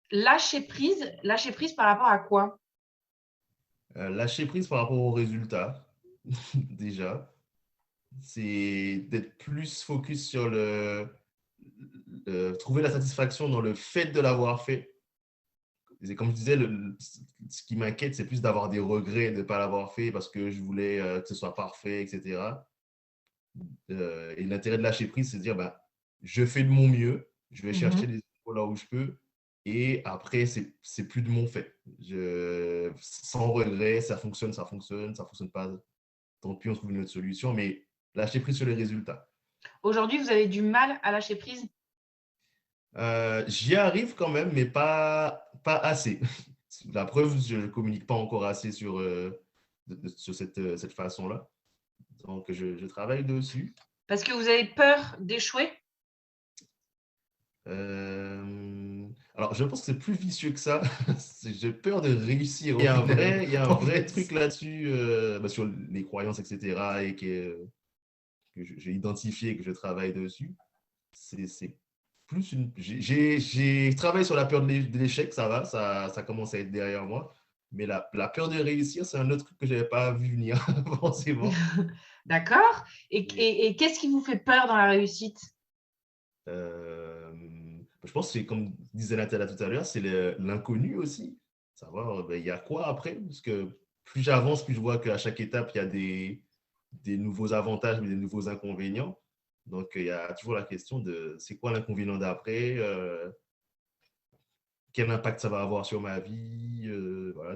lâcher prise par rapport à quoi? Lâcher prise par rapport aux résultats, déjà. c'est d'être plus focus sur trouver la satisfaction dans le fait de l'avoir fait. Et comme je disais, ce qui m'inquiète, c'est plus d'avoir des regrets de ne pas l'avoir fait parce que je voulais que ce soit parfait, etc. Et l'intérêt de lâcher prise, c'est de dire, bah, je fais de mon mieux, je vais chercher les infos là où je peux, et après, c'est plus de mon fait. Sans regret, ça fonctionne pas, tant pis, on trouve une autre solution, mais lâcher prise sur les résultats. Aujourd'hui, vous avez du mal à lâcher prise? J'y arrive quand même, mais pas assez. La preuve, je ne communique pas encore assez sur cette façon-là. Donc, je travaille dessus. Parce que vous avez peur d'échouer? Alors, je pense que c'est plus vicieux que ça. J'ai peur de réussir. Il y a un vrai truc là-dessus, sur les croyances, etc., et que j'ai identifié et que je travaille dessus. C'est plus une. J'ai travaillé sur la peur de l'échec, ça va, ça commence à être derrière moi. Mais la peur de réussir, c'est un autre truc que je n'avais pas vu venir, forcément. D'accord. Et qu'est-ce qui vous fait peur dans la réussite? Je pense que c'est comme disait Nathalie tout à l'heure, c'est l'inconnu aussi. Savoir, ben, il y a quoi après? Parce que plus j'avance, plus je vois qu'à chaque étape, il y a des nouveaux avantages, mais des nouveaux inconvénients. Donc, il y a toujours la question de c'est quoi l'inconvénient d'après? Quel impact ça va avoir sur ma vie? Voilà,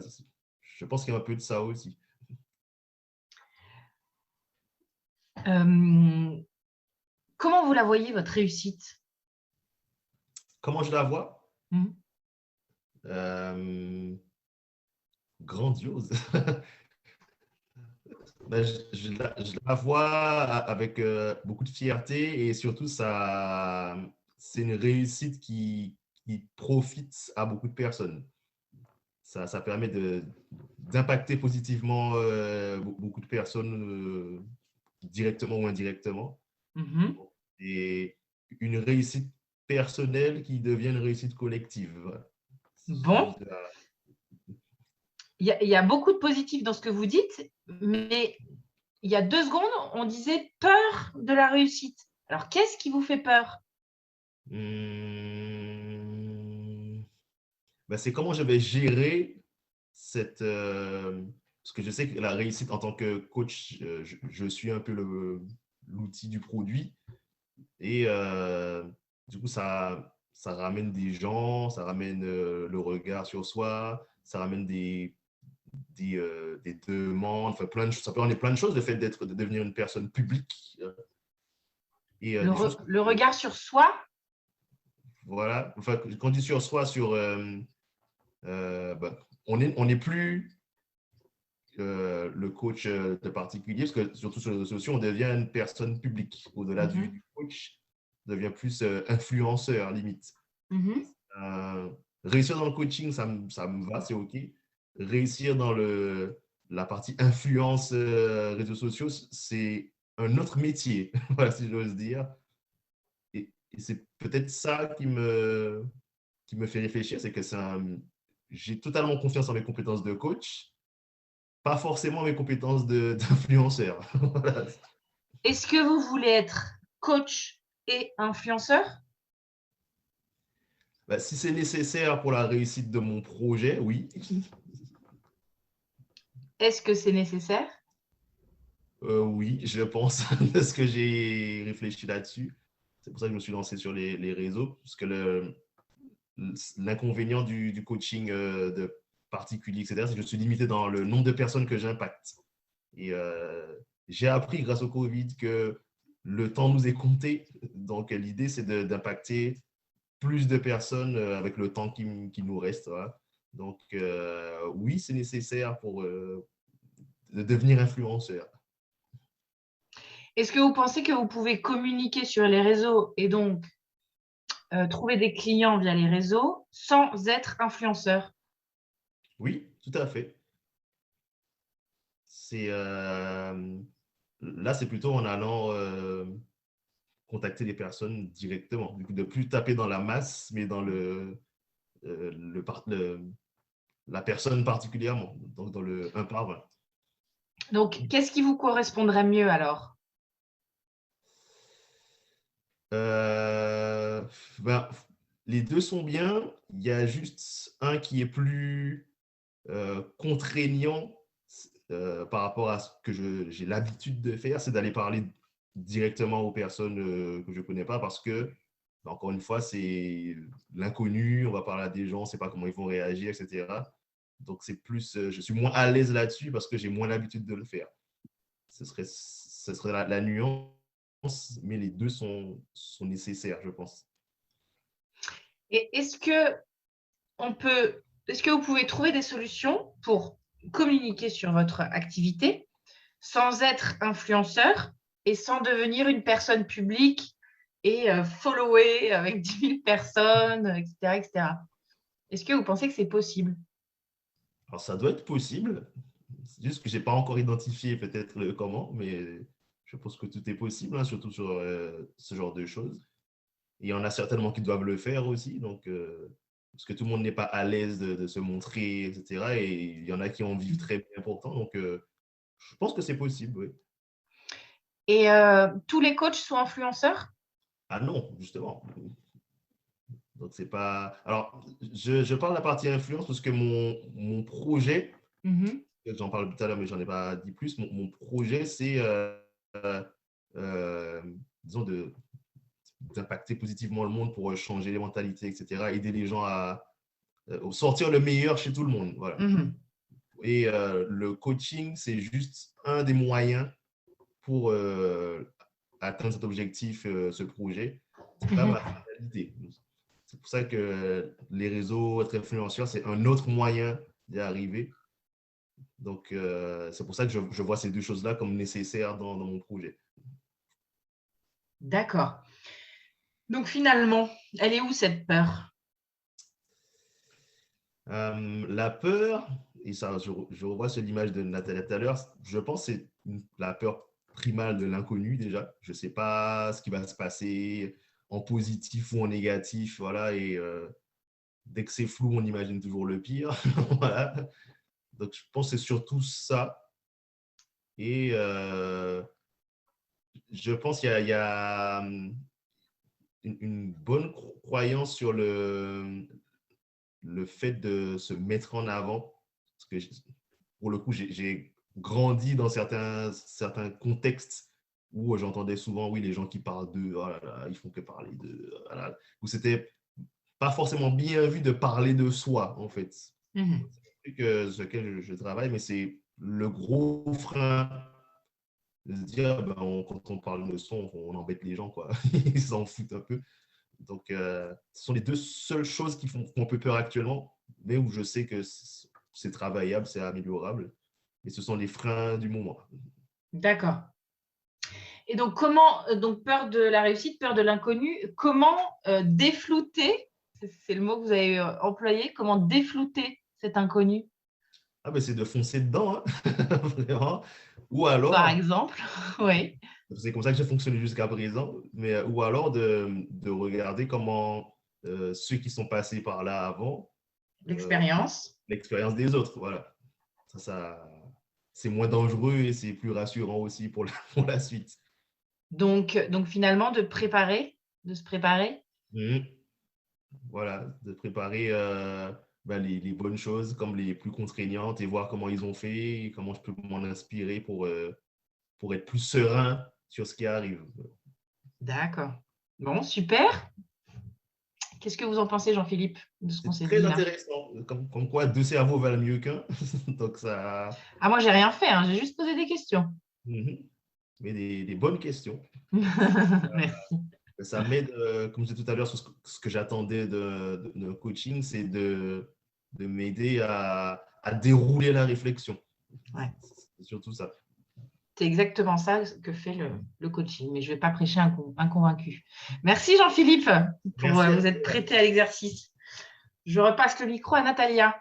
je pense qu'il y a un peu de ça aussi. Comment vous la voyez, votre réussite? Comment je la vois? Euh, Grandiose. Ben, je la vois avec beaucoup de fierté et surtout, c'est une réussite qui profite à beaucoup de personnes. Ça permet d'impacter positivement beaucoup de personnes directement ou indirectement. Et une réussite personnelle qui devient une réussite collective. Voilà. Bon. Il y a beaucoup de positifs dans ce que vous dites, mais il y a 2 secondes, on disait peur de la réussite. Alors, qu'est-ce qui vous fait peur? Ben, c'est comment je vais gérer cette. Parce que je sais que la réussite en tant que coach, je suis un peu l'outil du produit. Et du coup, ça ramène des gens, ça ramène le regard sur soi, ça ramène des demandes, enfin plein de choses. Ça peut amener plein de choses, le fait de devenir une personne publique. Et Le regard sur soi? Voilà. Enfin, quand on dit sur soi, on n'est plus le coach de particulier, parce que surtout sur les réseaux sociaux, on devient une personne publique. Au-delà du coach, on devient plus influenceur, limite. Réussir dans le coaching, ça me va, c'est OK. Réussir dans la partie influence réseaux sociaux, c'est un autre métier, voilà, si j'ose dire. Et c'est peut-être ça qui me fait réfléchir, c'est que j'ai totalement confiance en mes compétences de coach, pas forcément mes compétences d'influenceur. Voilà. Est-ce que vous voulez être coach et influenceur? Ben, si c'est nécessaire pour la réussite de mon projet, oui. Est-ce que c'est nécessaire? Oui, je pense, parce que j'ai réfléchi là-dessus. C'est pour ça que je me suis lancé sur les réseaux, parce que l'inconvénient du coaching de particulier, etc., c'est que je suis limité dans le nombre de personnes que j'impacte. Et j'ai appris grâce au Covid que le temps nous est compté. Donc, l'idée, c'est d'impacter plus de personnes avec le temps qui nous reste. Voilà. Donc, oui, c'est nécessaire pour de devenir influenceur. Est-ce que vous pensez que vous pouvez communiquer sur les réseaux et donc trouver des clients via les réseaux sans être influenceur? Oui, tout à fait. Là, c'est plutôt en allant contacter les personnes directement. Du coup, de plus taper dans la masse, mais dans la personne particulièrement, donc dans le 1 par 20. Donc, qu'est-ce qui vous correspondrait mieux alors? Euh, ben, les deux sont bien. Il y a juste un qui est plus contraignant par rapport à ce que j'ai l'habitude de faire, c'est d'aller parler directement aux personnes que je ne connais pas parce que, ben, encore une fois, c'est l'inconnu, on va parler à des gens, on ne sait pas comment ils vont réagir, etc. Donc, c'est plus, je suis moins à l'aise là-dessus parce que j'ai moins l'habitude de le faire. Ce serait la nuance, mais les deux sont nécessaires, je pense. Et est-ce que vous pouvez trouver des solutions pour communiquer sur votre activité sans être influenceur et sans devenir une personne publique et follower avec 10 000 personnes, etc., etc. Est-ce que vous pensez que c'est possible? Alors, ça doit être possible. C'est juste que je n'ai pas encore identifié peut-être le comment, mais je pense que tout est possible, hein, surtout sur ce genre de choses. Et il y en a certainement qui doivent le faire aussi, donc, parce que tout le monde n'est pas à l'aise de se montrer, etc. Et il y en a qui en vivent très bien pourtant, donc je pense que c'est possible, oui. Et tous les coachs sont influenceurs? Ah non, justement. Donc, c'est pas. Alors, je parle de la partie influence parce que mon projet, j'en parle tout à l'heure, mais j'en ai pas dit plus. Mon projet, c'est, euh, disons, d'impacter positivement le monde pour changer les mentalités, etc. Aider les gens à sortir le meilleur chez tout le monde. Voilà. Et le coaching, c'est juste un des moyens pour atteindre cet objectif, ce projet. C'est pas ma finalité. C'est pour ça que les réseaux être influenceurs, c'est un autre moyen d'y arriver. Donc, c'est pour ça que je vois ces deux choses-là comme nécessaires dans mon projet. D'accord. Donc finalement, elle est où cette peur? La peur, et ça, je revois sur l'image de Nathalie tout à l'heure, je pense que c'est la peur primale de l'inconnu déjà. Je ne sais pas ce qui va se passer en positif ou en négatif. Voilà, et dès que c'est flou, on imagine toujours le pire. Voilà. Donc, je pense que c'est surtout ça. Et je pense qu'il y a une bonne croyance sur le fait de se mettre en avant. Parce que pour le coup, j'ai grandi dans certains contextes où j'entendais souvent, oui, les gens qui parlent d'eux, oh là là, ils font que parler d'eux, voilà. Où c'était pas forcément bien vu de parler de soi, en fait. C'est un truc sur lequel je travaille, mais c'est le gros frein de se dire, ben, quand on parle de soi, on embête les gens, quoi. Ils s'en foutent un peu. Donc, ce sont les deux seules choses qui font un peu peur actuellement, mais où je sais que c'est travaillable, c'est améliorable. Et ce sont les freins du moment. D'accord. Et donc, comment, donc peur de la réussite, peur de l'inconnu, comment déflouter, c'est le mot que vous avez employé, comment déflouter cet inconnu, Ah, ben c'est de foncer dedans, hein. Vraiment. Ou par alors, exemple? Oui, c'est comme ça que j'ai fonctionné jusqu'à présent, mais ou alors de regarder comment ceux qui sont passés par là avant, l'expérience. l'expérience des autres. Voilà. C'est moins dangereux et c'est plus rassurant aussi pour la suite. Donc finalement, de se préparer. Mhm. Voilà, de préparer ben, les bonnes choses comme les plus contraignantes et voir comment ils ont fait et comment je peux m'en inspirer pour être plus serein sur ce qui arrive. D'accord. Bon, super. Qu'est-ce que vous en pensez, Jean-Philippe, de ce qu'on C'est s'est très dit là? intéressant, comme quoi deux cerveaux valent mieux qu'un. Donc ça, Ah, moi, j'ai rien fait, hein, j'ai juste posé des questions. mhm. Mais des bonnes questions. Merci. Ça m'aide, comme je disais tout à l'heure, sur ce que j'attendais de coaching, c'est de m'aider à dérouler la réflexion. Ouais. C'est surtout ça. C'est exactement ça que fait le coaching, mais je ne vais pas prêcher un convaincu. Merci Jean-Philippe pour Merci à vous être toi. prêté à l'exercice. Je repasse le micro à Natalia.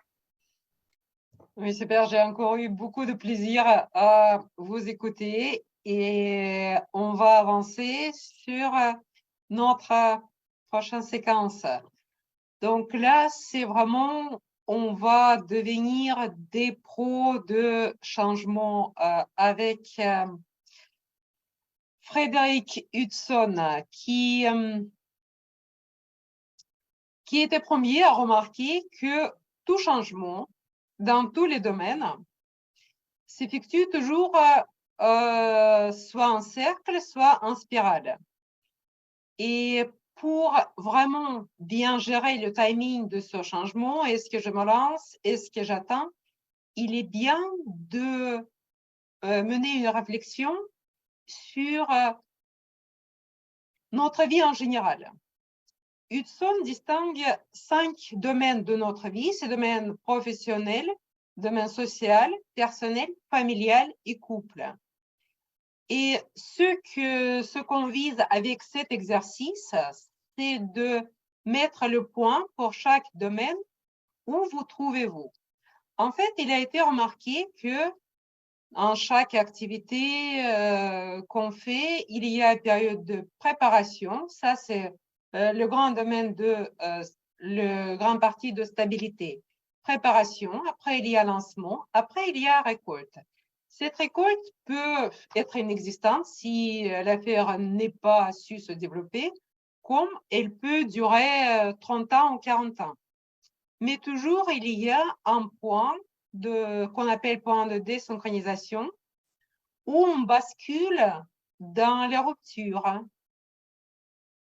Oui, super. J'ai encore eu beaucoup de plaisir à vous écouter et on va avancer sur notre prochaine séquence. Donc là, c'est vraiment, on va devenir des pros de changement avec Frédéric Hudson qui était premier à remarquer que tout changement dans tous les domaines s'effectue toujours soit en cercle, soit en spirale. Et pour vraiment bien gérer le timing de ce changement, est-ce que je me lance, est-ce que j'attends, il est bien de mener une réflexion sur notre vie en général. Hudson distingue 5 domaines de notre vie, ces domaines professionnels, domaine social, personnel, familial et couple. Et ce qu'on vise avec cet exercice, c'est de mettre le point pour chaque domaine où vous trouvez-vous. En fait, il a été remarqué que en chaque activité qu'on fait, il y a une période de préparation. Ça, c'est le grand domaine le grand parti de stabilité. Préparation, après il y a lancement, après il y a récolte. Cette récolte peut être inexistante si l'affaire n'est pas su se développer, comme elle peut durer 30 ans ou 40 ans. Mais toujours, il y a un point qu'on appelle point de désynchronisation, où on bascule dans les ruptures,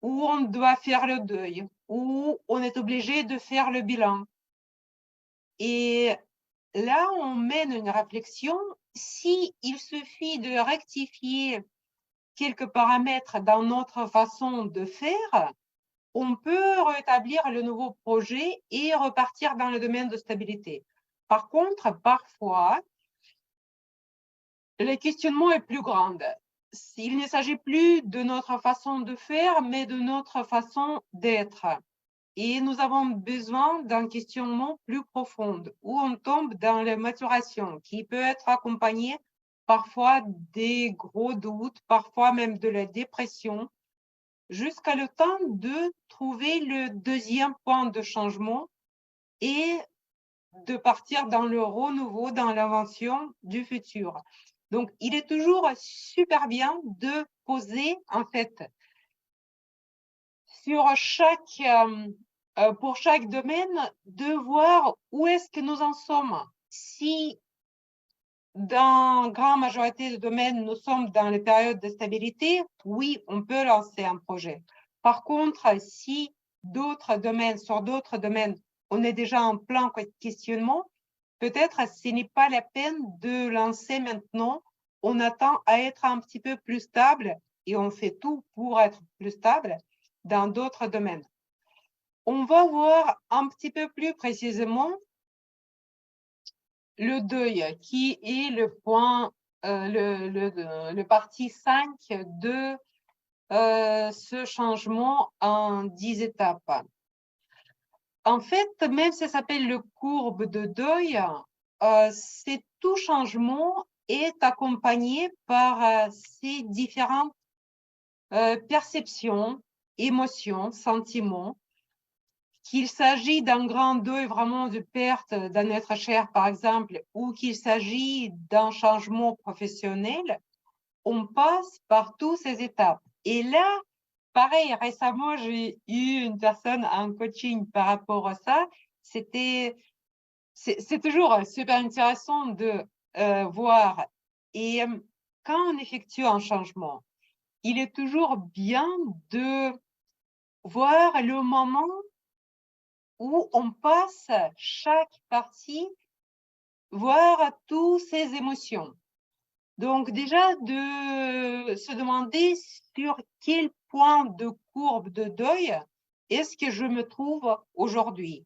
où on doit faire le deuil, où on est obligé de faire le bilan. Et là, on mène une réflexion. Si il suffit de rectifier quelques paramètres dans notre façon de faire, on peut rétablir le nouveau projet et repartir dans le domaine de stabilité. Par contre, parfois, le questionnement est plus grand. Il ne s'agit plus de notre façon de faire, mais de notre façon d'être. Et nous avons besoin d'un questionnement plus profond, où on tombe dans la maturation, qui peut être accompagnée parfois des gros doutes, parfois même de la dépression, jusqu'à le temps de trouver le deuxième point de changement et de partir dans le renouveau, dans l'invention du futur. Donc, il est toujours super bien de poser, en fait, pour chaque domaine, de voir où est-ce que nous en sommes. Si dans la grande majorité de domaines, nous sommes dans les périodes de stabilité, oui, on peut lancer un projet. Par contre, si sur d'autres domaines, on est déjà en plein questionnement, peut-être ce n'est pas la peine de lancer maintenant. On attend à être un petit peu plus stable et on fait tout pour être plus stable dans d'autres domaines. On va voir un petit peu plus précisément le deuil, qui est le point, le partie 5 de ce changement en 10 étapes. En fait, même si ça s'appelle le courbe de deuil, tout changement est accompagné par ces différentes perceptions, émotions, sentiments, qu'il s'agit d'un grand deuil vraiment de perte d'un être cher, par exemple, ou qu'il s'agit d'un changement professionnel, on passe par toutes ces étapes. Et là, pareil, récemment, j'ai eu une personne en coaching par rapport à ça. C'est toujours super intéressant de voir. Et quand on effectue un changement, il est toujours bien de voir le moment où on passe chaque partie, voir toutes ces émotions. Donc déjà, de se demander sur quel point de courbe de deuil est-ce que je me trouve aujourd'hui.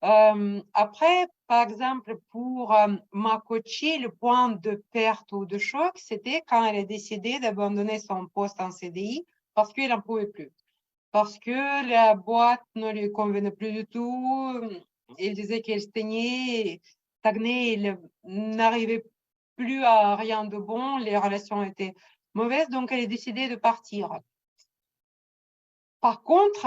Après, par exemple, pour ma coachée, le point de perte ou de choc, c'était quand elle a décidé d'abandonner son poste en CDI parce qu'elle n'en pouvait plus. Parce que la boîte ne lui convenait plus du tout. Elle disait qu'elle stagnait, elle n'arrivait plus à rien de bon, les relations étaient mauvaises, donc elle a décidé de partir. Par contre,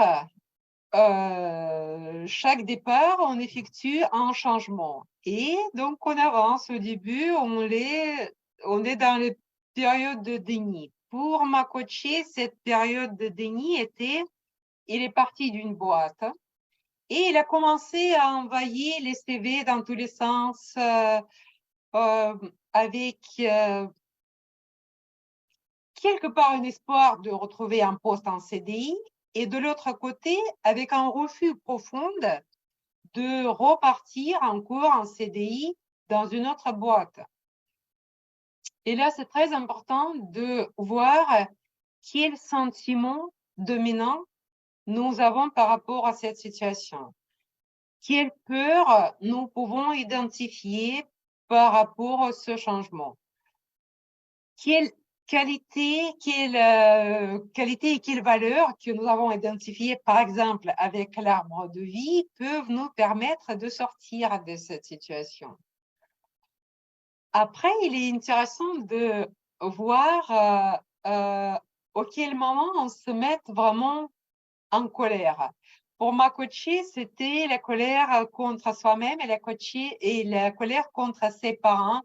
chaque départ, on effectue un changement. Et donc, on avance. Au début, on est dans les périodes de déni. pour ma coachée, cette période de déni était, il est parti d'une boîte et il a commencé à envoyer les CV dans tous les sens avec quelque part un espoir de retrouver un poste en CDI et de l'autre côté, avec un refus profond de repartir encore en CDI dans une autre boîte. Et là, c'est très important de voir quel sentiment dominant nous avons par rapport à cette situation. Quelle peur nous pouvons identifier par rapport à ce changement. Quelle qualité et quelle valeur que nous avons identifiées, par exemple, avec l'arbre de vie, peuvent nous permettre de sortir de cette situation. Après, il est intéressant de voir auquel moment on se met vraiment en colère. Pour ma coachée, c'était la colère contre soi-même et la colère contre ses parents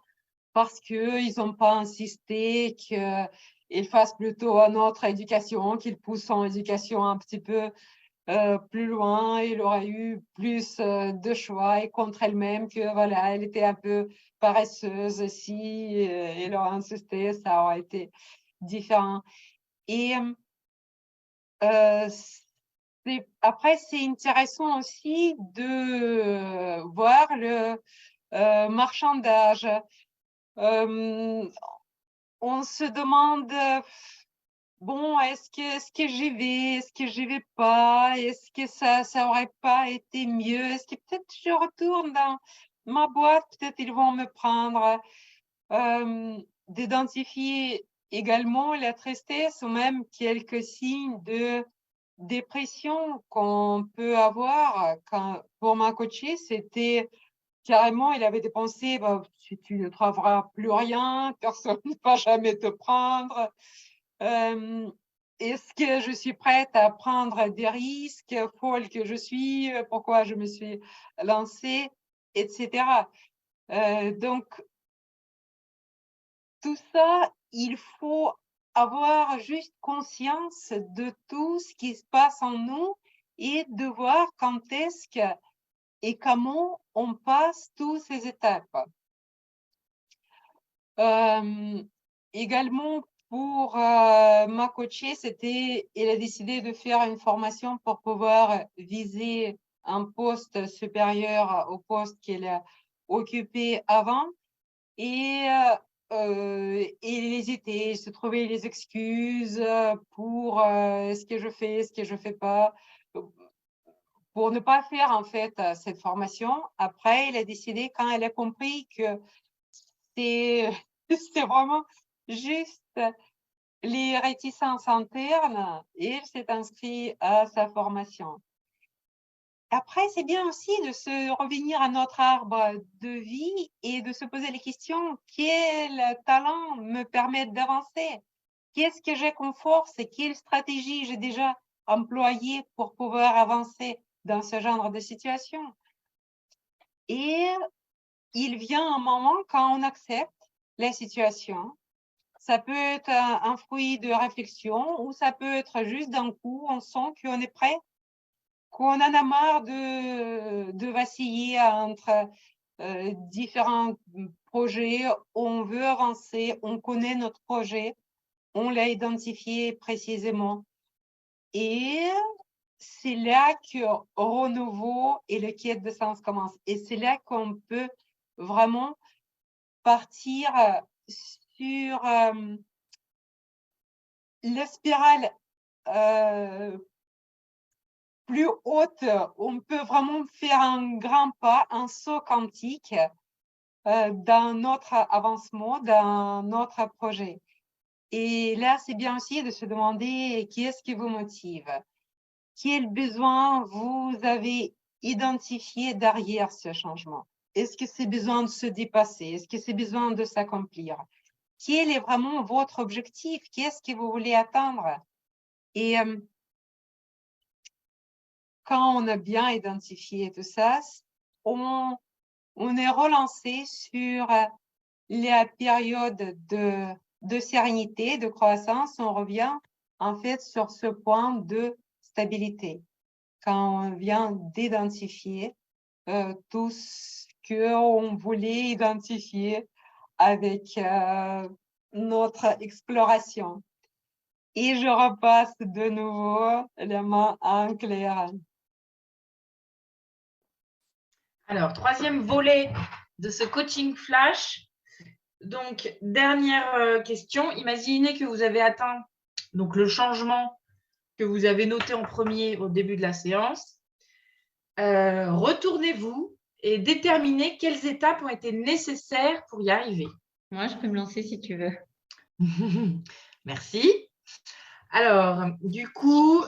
parce qu'ils n'ont pas insisté qu'ils fassent plutôt une autre éducation, qu'ils poussent en éducation un petit peu plus loin, il aurait eu plus de choix et contre elle-même que voilà, elle était un peu paresseuse. Si elle aurait insisté, ça aurait été différent. Et après, c'est intéressant aussi de voir le marchandage. On se demande, bon, est-ce que j'y vais, est-ce que j'y vais pas, est-ce que ça aurait pas été mieux, est-ce que peut-être je retourne dans ma boîte, peut-être ils vont me prendre. D'identifier également la tristesse ou même quelques signes de dépression qu'on peut avoir. Pour ma coachée, c'était carrément, il avait des pensées, bah, si tu ne trouveras plus rien, personne ne va jamais te prendre. Est-ce que je suis prête à prendre des risques, folle que je suis, pourquoi je me suis lancée, etc. Donc, tout ça, il faut avoir juste conscience de tout ce qui se passe en nous et de voir quand est-ce que et comment on passe toutes ces étapes. Également, pour ma coachée, elle a décidé de faire une formation pour pouvoir viser un poste supérieur au poste qu'elle a occupé avant. Et il hésitait, il se trouvait les excuses pour ce que je fais, ce que je fais pas, pour ne pas faire en fait cette formation. Après, il a décidé, quand elle a compris que c'est c'est vraiment juste les réticences internes, et il s'est inscrit à sa formation. Après, c'est bien aussi de se revenir à notre arbre de vie et de se poser les questions, quel talent me permet d'avancer? Qu'est-ce que j'ai comme force et quelle stratégie j'ai déjà employée pour pouvoir avancer dans ce genre de situation? Et il vient un moment quand on accepte la situation. Ça peut être un fruit de réflexion ou ça peut être juste d'un coup, on sent qu'on est prêt, qu'on en a marre de vaciller entre différents projets, on veut avancer, on connaît notre projet, on l'a identifié précisément. Et c'est là que renouveau et le quête de sens commence. Et c'est là qu'on peut vraiment partir sur la spirale plus haute. On peut vraiment faire un grand pas, un saut quantique dans notre avancement, dans notre projet. Et là, c'est bien aussi de se demander qu'est-ce qui vous motive, quels besoins vous avez identifiés derrière ce changement. Est-ce que c'est besoin de se dépasser? Est-ce que c'est besoin de s'accomplir? Quel est vraiment votre objectif? Qu'est-ce que vous voulez atteindre? Et quand on a bien identifié tout ça, on est relancé sur la période de sérénité, de croissance, on revient en fait sur ce point de stabilité. Quand on vient d'identifier tout ce qu'on voulait identifier avec notre exploration. Et je repasse de nouveau la main à Claire. Alors, troisième volet de ce coaching flash. Donc, dernière question. Imaginez que vous avez atteint donc, le changement que vous avez noté en premier au début de la séance. Retournez-vous et déterminez quelles étapes ont été nécessaires pour y arriver. Moi, je peux me lancer si tu veux. Merci. Alors, du coup,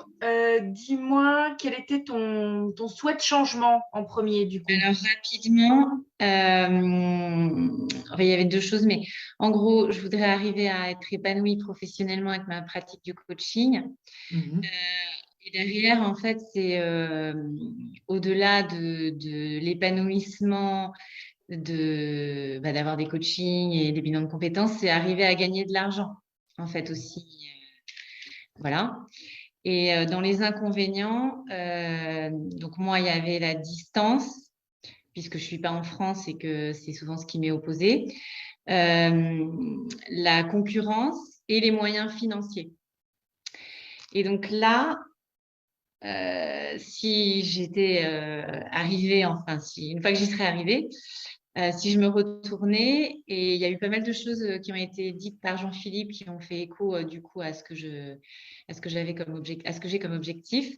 dis-moi quel était ton souhait de changement en premier, du coup. Alors, rapidement, il y avait deux choses, mais en gros, je voudrais arriver à être épanouie professionnellement avec ma pratique du coaching. Et derrière, en fait, c'est au-delà de l'épanouissement, d'avoir des coachings et des bilans de compétences, c'est arriver à gagner de l'argent, en fait, aussi. Voilà. Et dans les inconvénients, donc moi, il y avait la distance, puisque je ne suis pas en France et que c'est souvent ce qui m'est opposé, la concurrence et les moyens financiers. Et donc là, si j'étais arrivée, enfin, une fois que j'y serais arrivée, si je me retournais, et il y a eu pas mal de choses qui ont été dites par Jean-Philippe qui ont fait écho du coup à ce que j'ai comme objectif,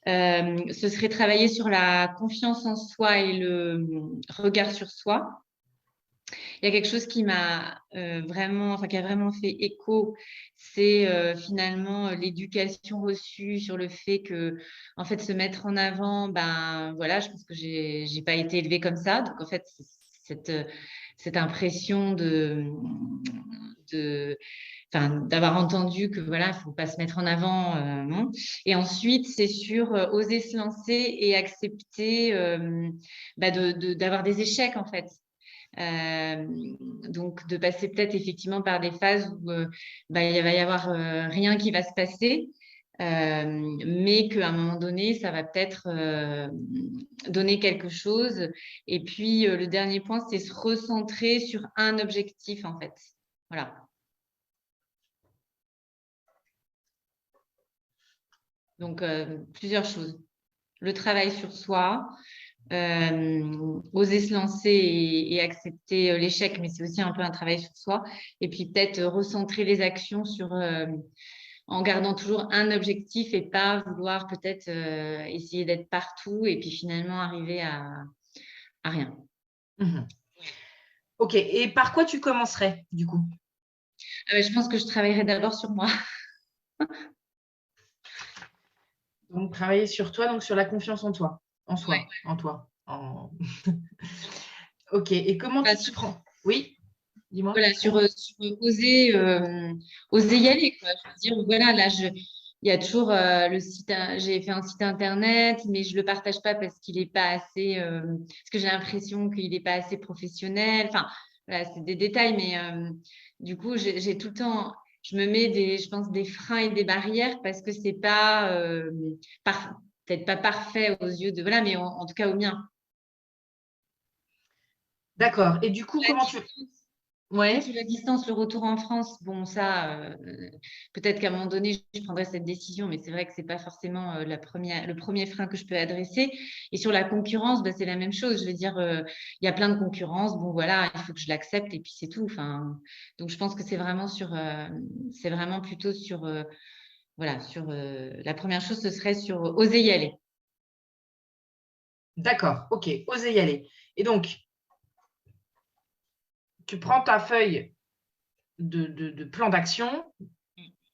ce serait travailler sur la confiance en soi et le regard sur soi. Il y a quelque chose qui m'a qui a vraiment fait écho, c'est finalement l'éducation reçue sur le fait que, en fait, se mettre en avant, voilà, je pense que j'ai pas été élevée comme ça. Donc, en fait, cette impression d'avoir entendu que voilà, il ne faut pas se mettre en avant, non. Et ensuite, c'est sur oser se lancer et accepter d'avoir des échecs, en fait. Donc, de passer peut-être effectivement par des phases où il va y avoir rien qui va se passer, mais qu'à un moment donné, ça va peut-être donner quelque chose. Et puis, le dernier point, c'est se recentrer sur un objectif, en fait. Voilà. Donc, plusieurs choses. Le travail sur soi, oser se lancer et accepter l'échec, mais c'est aussi un peu un travail sur soi. Et puis peut-être recentrer les actions en gardant toujours un objectif et pas vouloir peut-être essayer d'être partout et puis finalement arriver à rien. Ok, et par quoi tu commencerais du coup? Je pense que je travaillerai d'abord sur moi. Donc, travailler sur toi, donc sur la confiance en toi, en soi, Ouais. en toi. Ok, et comment tu te prends? Oui, dis-moi. Voilà, sur oser y aller, quoi. Je veux dire, voilà, là, il y a toujours le site, j'ai fait un site internet, mais je le partage pas parce qu'il n'est pas assez, parce que j'ai l'impression qu'il n'est pas assez professionnel. Enfin, voilà, c'est des détails, mais du coup, j'ai tout le temps, je me mets je pense, des freins et des barrières parce que c'est pas, peut-être pas parfait aux yeux de, voilà, mais en tout cas au mien. D'accord. Et du coup, comment tu... Ouais. Sur la distance, le retour en France, bon, ça, peut-être qu'à un moment donné, je prendrai cette décision, mais c'est vrai que ce n'est pas forcément le premier frein que je peux adresser. Et sur la concurrence, c'est la même chose. Je veux dire, il y a plein de concurrence. Bon, voilà, il faut que je l'accepte et puis c'est tout. Enfin, donc, je pense que c'est vraiment plutôt sur, voilà, la première chose, ce serait sur oser y aller. D'accord, ok, oser y aller. Et donc, tu prends ta feuille de plan d'action,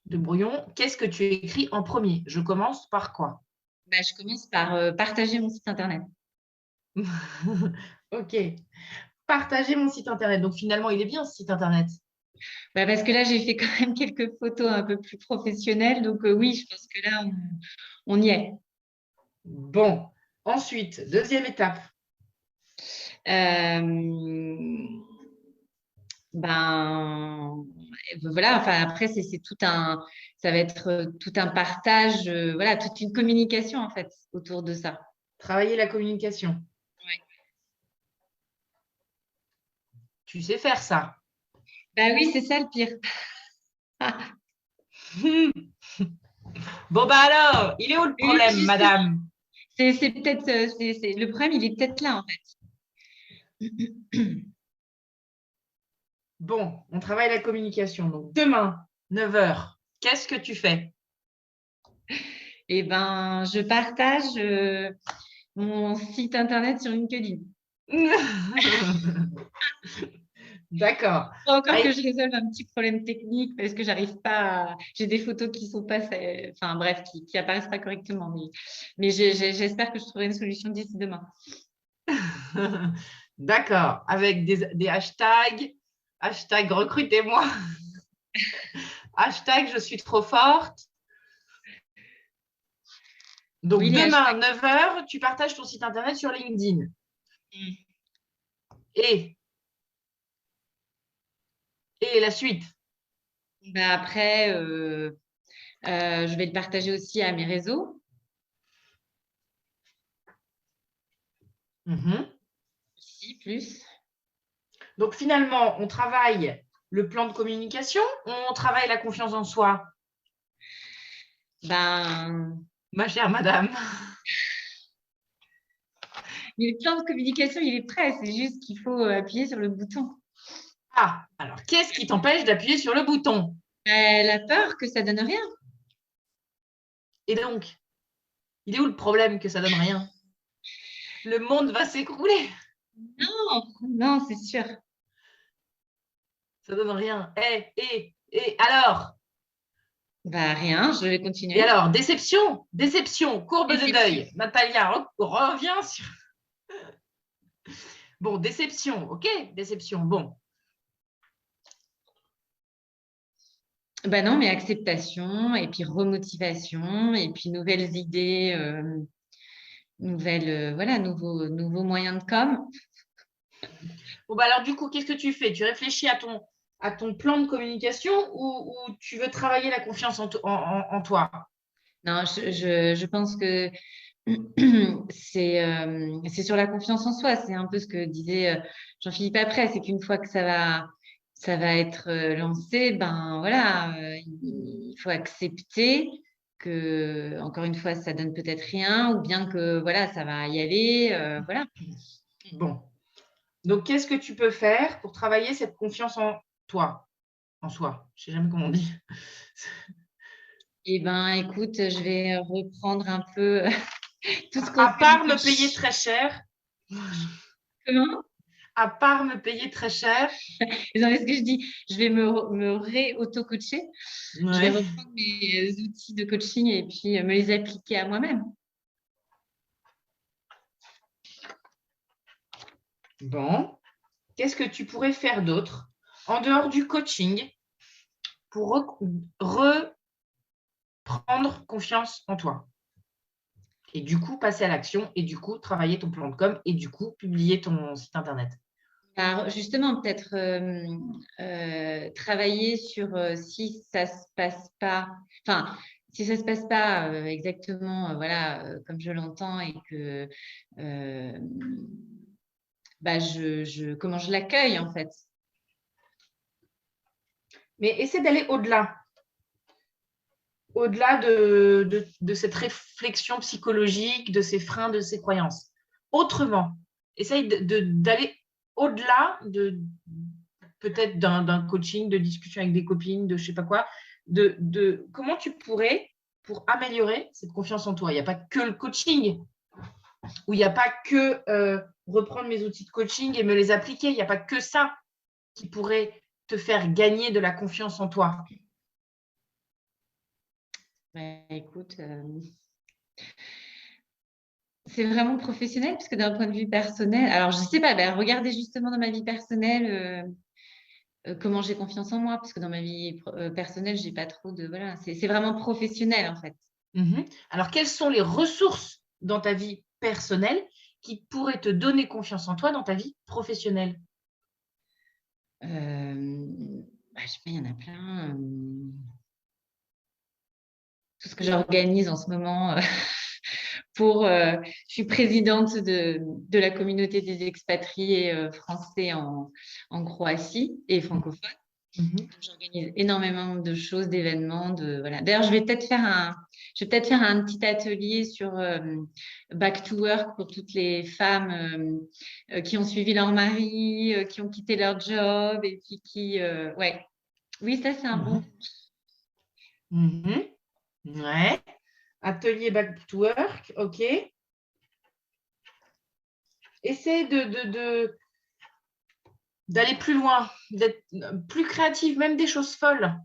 de brouillon. Qu'est-ce que tu écris en premier? Je commence par quoi? Je commence par partager mon site internet. Ok. Partager mon site internet. Donc, finalement, il est bien ce site internet. Parce que là, j'ai fait quand même quelques photos un peu plus professionnelles. Donc, oui, je pense que là, on y est. Bon. Ensuite, deuxième étape. voilà, enfin, après, ça va être tout un partage, voilà, toute une communication, en fait, autour de ça. Travailler la communication. Ouais. Tu sais faire ça. Bah oui, c'est ça le pire. Bon, bah alors, il est où le Oui, problème, justement. madame? C'est peut-être, le problème, il est peut-être là, en fait. Bon, on travaille la communication. Donc, demain, 9 h, qu'est-ce que tu fais? Eh ben, je partage mon site internet sur LinkedIn. D'accord. Faut encore que Allez. je résolve un petit problème technique parce que j'arrive pas j'ai des photos qui sont pas enfin bref, qui apparaissent pas correctement. Mais j'espère que je trouverai une solution d'ici demain. D'accord. Avec des hashtags. Hashtag recrutez-moi. Hashtag je suis trop forte. Donc, Oui, les demain, hashtags. 9 h, tu partages ton site internet sur LinkedIn. Et la suite? Ben après, je vais le partager aussi à mes réseaux. Aussi, plus. Donc, finalement, on travaille le plan de communication, on travaille la confiance en soi. Ben, Ma chère madame. mais le plan de communication, il est prêt. C'est juste qu'il faut appuyer sur le bouton. Ah, alors, qu'est-ce qui t'empêche d'appuyer sur le bouton? La peur que ça donne rien. Et donc, il est où le problème que ça donne rien? Le monde va s'écrouler. Non, non, c'est sûr. Ça donne rien. Et alors? Bah rien, je vais Et continuer. alors, déception, déception, courbe de Déception. deuil. Natalia, reviens sur. Bon, déception, ok, déception, bon. Bah non, mais acceptation, et puis remotivation, et puis nouvelles idées, voilà, nouveaux moyens de com. Bon, bah alors, du coup, qu'est-ce que tu fais? Tu réfléchis à ton plan de communication ou tu veux travailler la confiance en toi? Non, je pense que c'est sur la confiance en soi. C'est un peu ce que disait Jean-Philippe après, c'est qu'une fois que ça va être lancé, ben voilà, il faut accepter que, encore une fois, ça donne peut-être rien, ou bien que voilà, ça va y aller, voilà. Bon. Donc, qu'est-ce que tu peux faire pour travailler cette confiance en toi, en soi? Je ne sais jamais comment on dit. Eh ben, écoute, je vais reprendre un peu tout ce qu'on À fait en part me coach. payer très cher, Comment? à part me payer très cher, Non, mais ce que je dis, je vais me ré-auto-coacher. Je vais ouais. reprendre mes outils de coaching et puis me les appliquer à moi-même. Bon, qu'est-ce que tu pourrais faire d'autre en dehors du coaching pour reprendre confiance en toi? Et du coup, passer à l'action et du coup, travailler ton plan de com et du coup, publier ton site internet. Alors, justement, peut-être travailler sur si ça se passe pas, enfin, si ça se passe pas exactement, voilà, comme je l'entends et que bah, comment je l'accueille en fait. Mais essaie d'aller au-delà. Au-delà de cette réflexion psychologique, de ces freins, de ces croyances. Autrement, essaye d'aller au-delà peut-être d'un coaching, de discussion avec des copines, de je ne sais pas quoi, de comment tu pourrais, pour améliorer cette confiance en toi. Il n'y a pas que le coaching, ou il n'y a pas que reprendre mes outils de coaching et me les appliquer. Il n'y a pas que ça qui pourrait te faire gagner de la confiance en toi. Ouais, écoute, c'est vraiment professionnel parce que d'un point de vue personnel, alors je sais pas, ben, regardez justement dans ma vie personnelle comment j'ai confiance en moi, parce que dans ma vie personnelle, j'ai pas trop de voilà, c'est vraiment professionnel en fait. Alors, quelles sont les ressources dans ta vie personnelle qui pourraient te donner confiance en toi dans ta vie professionnelle? je sais pas, il y en a plein. Tout ce que j'organise en ce moment je suis présidente de la communauté des expatriés français en Croatie et francophones. J'organise énormément de choses, d'événements. Voilà. D'ailleurs, je vais peut-être faire un petit atelier sur Back to Work pour toutes les femmes qui ont suivi leur mari, qui ont quitté leur job et puis ouais. Oui, ça, c'est un bon. Ouais. Atelier Back to Work, ok. Essaie d'aller plus loin, d'être plus créative, même des choses folles.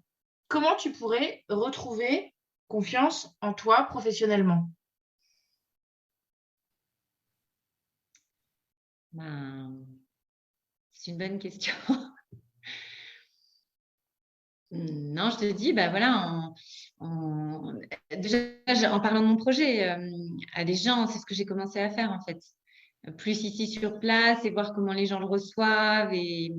Comment tu pourrais retrouver confiance en toi professionnellement? C'est une bonne question. Non, je te dis, voilà, déjà, en parlant de mon projet à des gens, c'est ce que j'ai commencé à faire en fait. Plus ici sur place et voir comment les gens le reçoivent. Et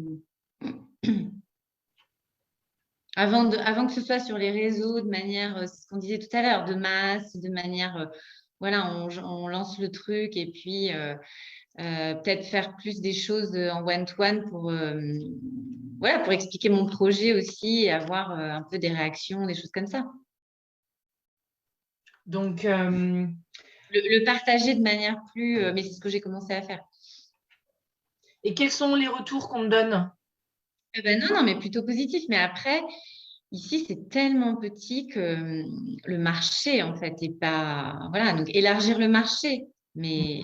avant que ce soit sur les réseaux de manière, c'est ce qu'on disait tout à l'heure, de masse, de manière, voilà, on lance le truc et puis peut-être faire plus des choses en one-to-one voilà, pour expliquer mon projet aussi et avoir un peu des réactions, des choses comme ça. Donc, le partager de manière plus... mais c'est ce que j'ai commencé à faire. Et quels sont les retours qu'on me donne? Non, mais plutôt positif. Mais après, ici, c'est tellement petit que le marché, en fait, n'est pas... Voilà, donc élargir le marché. Mais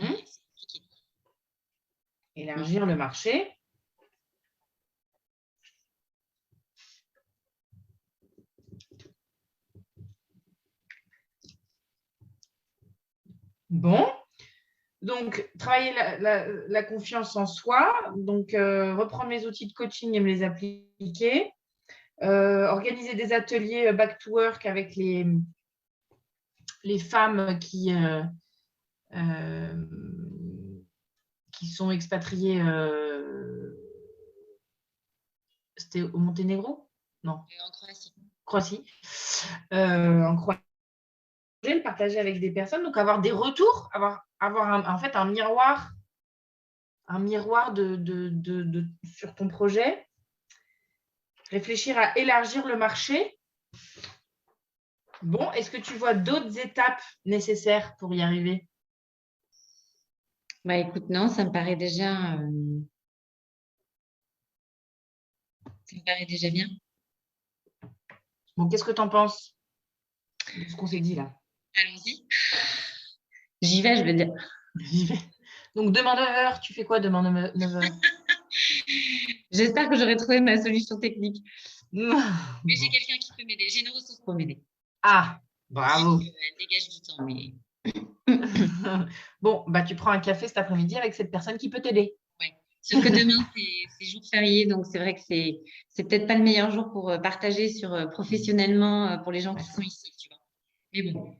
élargir le marché. Bon, donc travailler la confiance en soi, donc reprendre mes outils de coaching et me les appliquer, organiser des ateliers back to work avec les femmes qui sont expatriées. C'était au Monténégro? Non. En Croatie. Croatie. En Croatie. Le partager avec des personnes, donc avoir des retours, avoir en fait un miroir sur ton projet, réfléchir à élargir le marché. Bon, est-ce que tu vois d'autres étapes nécessaires pour y arriver? Écoute, non, ça me paraît déjà bien. Bon, qu'est-ce que tu en penses de ce qu'on s'est dit là? Allons-y. J'y vais, je veux dire. J'y vais. Donc, demain 9h, tu fais quoi demain 9h? J'espère que j'aurai trouvé ma solution technique. Mais j'ai quelqu'un qui peut m'aider. J'ai une ressource pour m'aider. Ah, bravo. Elle dégage du temps, mais... Bon, tu prends un café cet après-midi avec cette personne qui peut t'aider. Ouais. Sauf que demain, c'est jour férié, donc c'est vrai que c'est peut-être pas le meilleur jour pour partager professionnellement pour les gens qui sont ici, tu vois. Mais bon.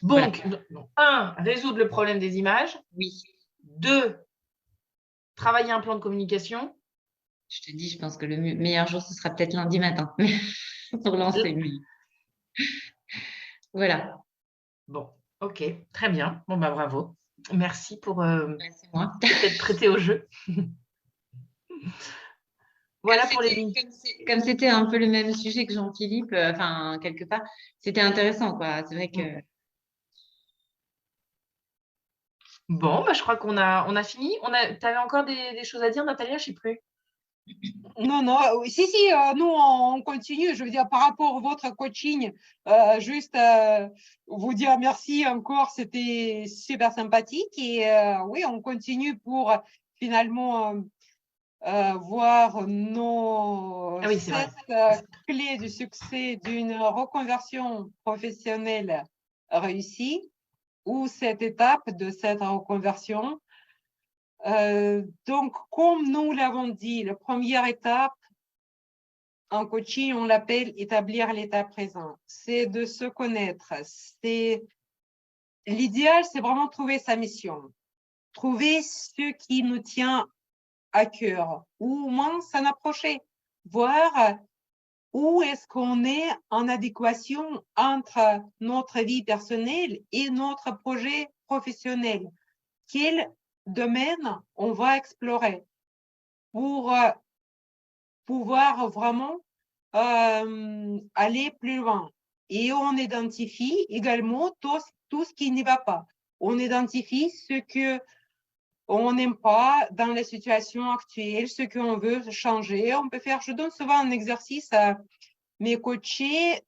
Donc, voilà. 1, résoudre le problème des images. Oui. 2, travailler un plan de communication. Je te dis, je pense que le meilleur jour, ce sera peut-être lundi matin pour lancer. Voilà. Bon, ok, très bien. Bon, bravo. Merci pour c'est moi. t'être prêté au jeu. Voilà pour les lignes. Comme c'était un peu le même sujet que Jean-Philippe, quelque part, c'était intéressant, quoi. C'est vrai que... Bon, je crois qu'on a fini. Tu avais encore des choses à dire, Natalia? Je ne sais plus. Non, si, nous, on continue. Je veux dire, par rapport à votre coaching, juste vous dire merci encore, c'était super sympathique. Et oui, on continue pour finalement voir nos 7 clés du succès d'une reconversion professionnelle réussie ou cette étape de cette reconversion. Donc, comme nous l'avons dit, la première étape en coaching, on l'appelle établir l'état présent. C'est de se connaître. L'idéal, c'est vraiment trouver sa mission, trouver ce qui nous tient à cœur, ou au moins s'en approcher, voir où est-ce qu'on est en adéquation entre notre vie personnelle et notre projet professionnel. Quel domaine on va explorer pour pouvoir vraiment aller plus loin. Et on identifie également tout ce qui n'y va pas. On identifie ce que on n'aime pas dans la situation actuelle, ce qu'on veut changer. On peut faire, je donne souvent un exercice à mes coachés,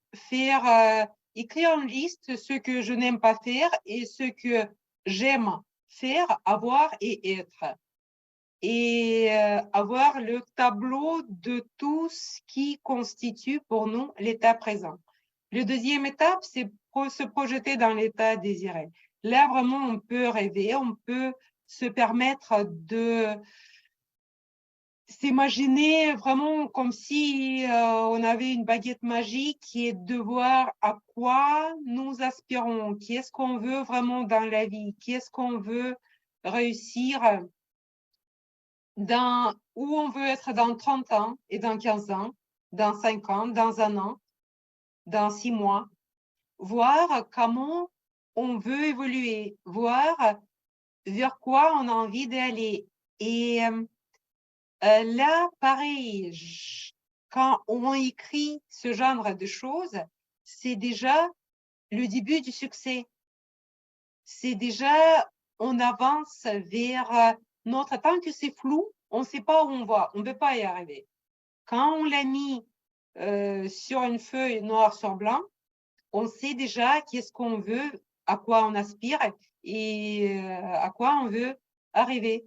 écrire en liste ce que je n'aime pas faire et ce que j'aime faire, avoir et être. Et avoir le tableau de tout ce qui constitue pour nous l'état présent. Le deuxième étape, c'est se projeter dans l'état désiré. Là, vraiment, on peut rêver, on peut se permettre de s'imaginer vraiment comme si on avait une baguette magique et de voir à quoi nous aspirons, qu'est-ce qu'on veut vraiment dans la vie, qu'est-ce qu'on veut réussir où on veut être dans 30 ans et dans 15 ans, dans 5 ans, dans 1 an, dans 6 mois, voir comment on veut évoluer, voir vers quoi on a envie d'aller. Et là, pareil, quand on écrit ce genre de choses, c'est déjà le début du succès. C'est déjà, on avance vers notre, tant que c'est flou, on ne sait pas où on va, on ne peut pas y arriver. Quand on l'a mis sur une feuille noir sur blanc, on sait déjà qu'est-ce qu'on veut, à quoi on aspire et à quoi on veut arriver.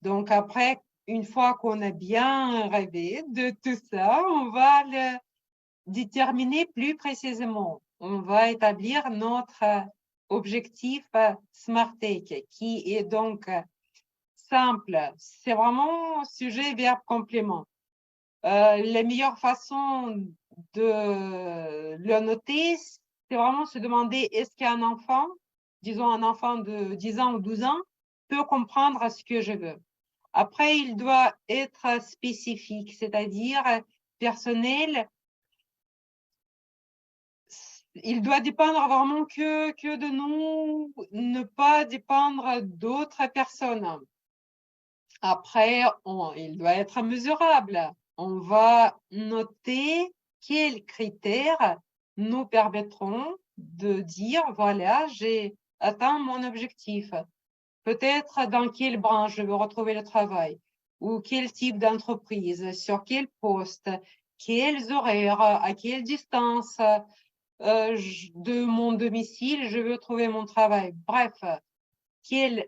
Donc après, une fois qu'on a bien rêvé de tout ça, on va le déterminer plus précisément. On va établir notre objectif SMART-TAKE, qui est donc simple. C'est vraiment sujet, verbe, complément. La meilleure façon de le noter, c'est vraiment se demander est-ce qu'un enfant, disons un enfant de 10 ans ou 12 ans, peut comprendre ce que je veux. Après, il doit être spécifique, c'est-à-dire personnel. Il doit dépendre vraiment que de nous, ne pas dépendre d'autres personnes. Après, il doit être mesurable. On va noter quels critères nous permettront de dire, voilà, j'ai atteint mon objectif. Peut-être dans quelle branche je veux retrouver le travail, ou quel type d'entreprise, sur quel poste, quels horaires, à quelle distance de mon domicile je veux trouver mon travail. Bref, quels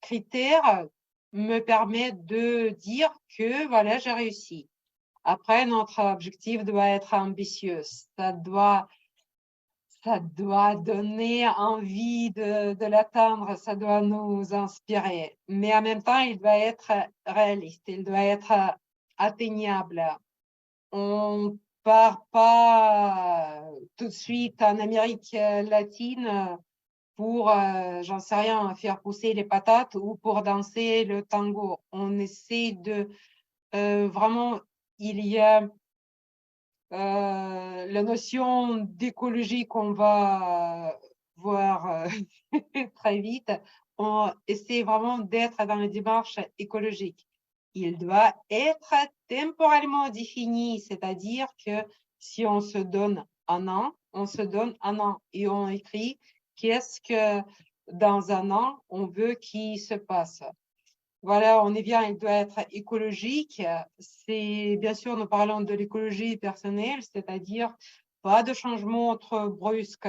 critères me permettent de dire que voilà, j'ai réussi. Après, notre objectif doit être ambitieux. Ça doit donner envie de l'atteindre, ça doit nous inspirer. Mais en même temps, il doit être réaliste, il doit être atteignable. On part pas tout de suite en Amérique latine pour, j'en sais rien, faire pousser les patates ou pour danser le tango. On essaie de vraiment, il y a la notion d'écologie qu'on va voir très vite. On essaie vraiment d'être dans la démarche écologique. Il doit être temporellement défini, c'est-à-dire que si on se donne un an, on se donne un an et on écrit qu'est-ce que dans un an on veut qu'il se passe. Voilà, on est bien, il doit être écologique. C'est bien sûr, nous parlons de l'écologie personnelle, c'est-à-dire pas de changement trop brusque.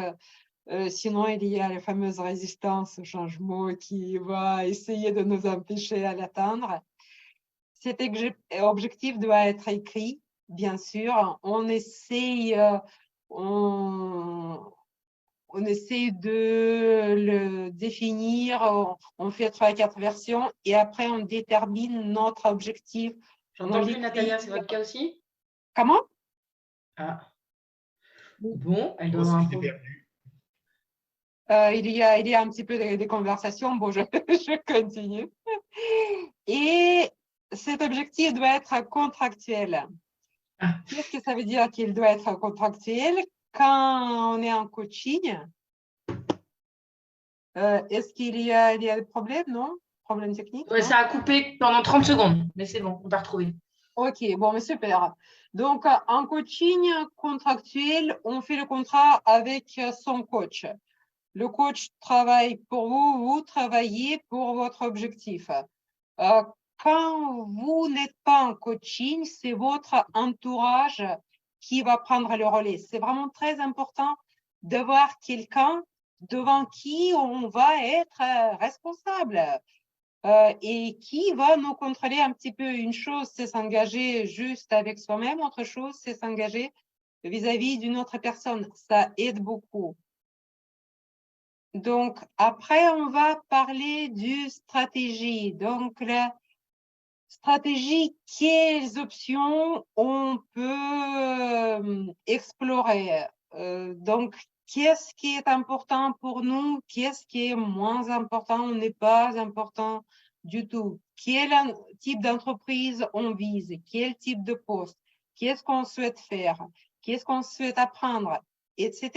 Sinon, il y a la fameuse résistance au changement qui va essayer de nous empêcher à l'atteindre. Cet objectif doit être écrit, bien sûr. On essaye de le définir, on fait 3 à 4 versions et après on détermine notre objectif. J'entends plus, Natalia, c'est votre cas aussi? Comment? Ah. Bon, elle doit Moi avoir aussi, un je t'ai problème. perdu. Il y a un petit peu de conversation. Bon, je continue. Et cet objectif doit être contractuel. Qu'est-ce que ça veut dire qu'il doit être contractuel quand on est en coaching? Est-ce qu'il y a des problèmes, non? Problème technique, Ouais, non? ça a coupé pendant 30 secondes, mais c'est bon, on t'a retrouvé. Ok, bon, mais super. Donc, en coaching contractuel, on fait le contrat avec son coach. Le coach travaille pour vous, vous travaillez pour votre objectif. Quand vous n'êtes pas en coaching, c'est votre entourage qui va prendre le relais. C'est vraiment très important d'avoir quelqu'un devant qui on va être responsable et qui va nous contrôler un petit peu. Une chose, c'est s'engager juste avec soi-même. Autre chose, c'est s'engager vis-à-vis d'une autre personne. Ça aide beaucoup. Donc, après, on va parler du stratégie. Donc, la stratégie, quelles options on peut explorer? Donc, qu'est-ce qui est important pour nous? Qu'est-ce qui est moins important ou n'est pas important du tout? Quel type d'entreprise on vise? Quel type de poste? Qu'est-ce qu'on souhaite faire? Qu'est-ce qu'on souhaite apprendre? Etc.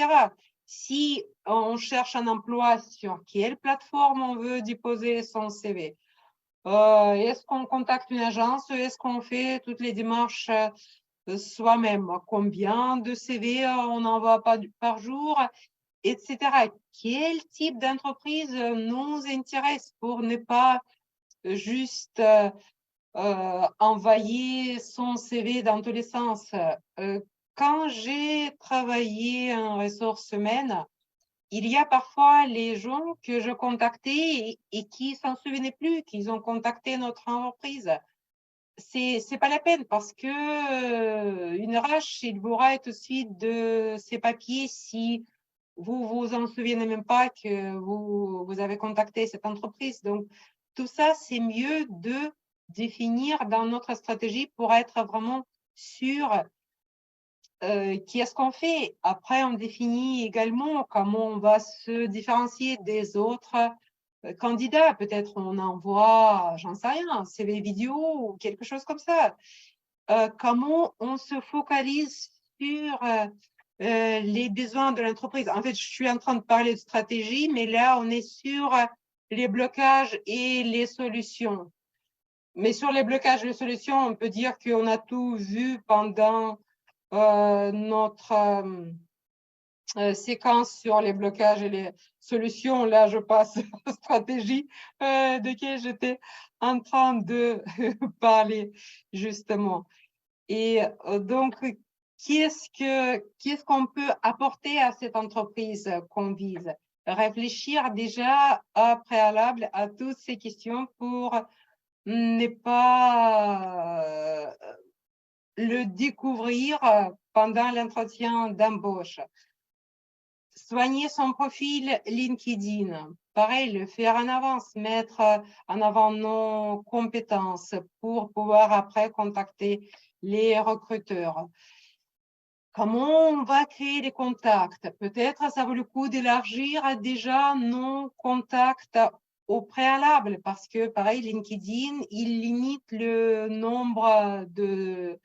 Si on cherche un emploi, sur quelle plateforme on veut déposer son CV? Est-ce qu'on contacte une agence? Est-ce qu'on fait toutes les démarches soi-même? Combien de CV on envoie par jour? Etc. Quel type d'entreprise nous intéresse pour ne pas juste envoyer son CV dans tous les sens? Quand j'ai travaillé en ressources humaines, il y a parfois les gens que je contactais et qui s'en souvenaient plus qu'ils ont contacté notre entreprise. C'est pas la peine parce que une RH, il vous rate tout de suite de ses papiers si vous vous en souvenez même pas que vous avez contacté cette entreprise. Donc, tout ça, c'est mieux de définir dans notre stratégie pour être vraiment sûr qu'est-ce qu'on fait. Après, on définit également comment on va se différencier des autres candidats. Peut-être on envoie, j'en sais rien, un CV vidéo ou quelque chose comme ça. Comment on se focalise sur les besoins de l'entreprise. En fait, je suis en train de parler de stratégie, mais là, on est sur les blocages et les solutions. Mais sur les blocages et les solutions, on peut dire qu'on a tout vu pendant notre séquence sur les blocages et les solutions. Là, je passe aux stratégies de qui j'étais en train de parler justement. Et donc, qu'est-ce qu'on peut apporter à cette entreprise qu'on vise? Réfléchir déjà à préalable à toutes ces questions pour ne pas le découvrir pendant l'entretien d'embauche. Soigner son profil LinkedIn. Pareil, le faire en avance, mettre en avant nos compétences pour pouvoir après contacter les recruteurs. Comment on va créer des contacts? Peut-être ça vaut le coup d'élargir déjà nos contacts au préalable parce que, pareil, LinkedIn, il limite le nombre de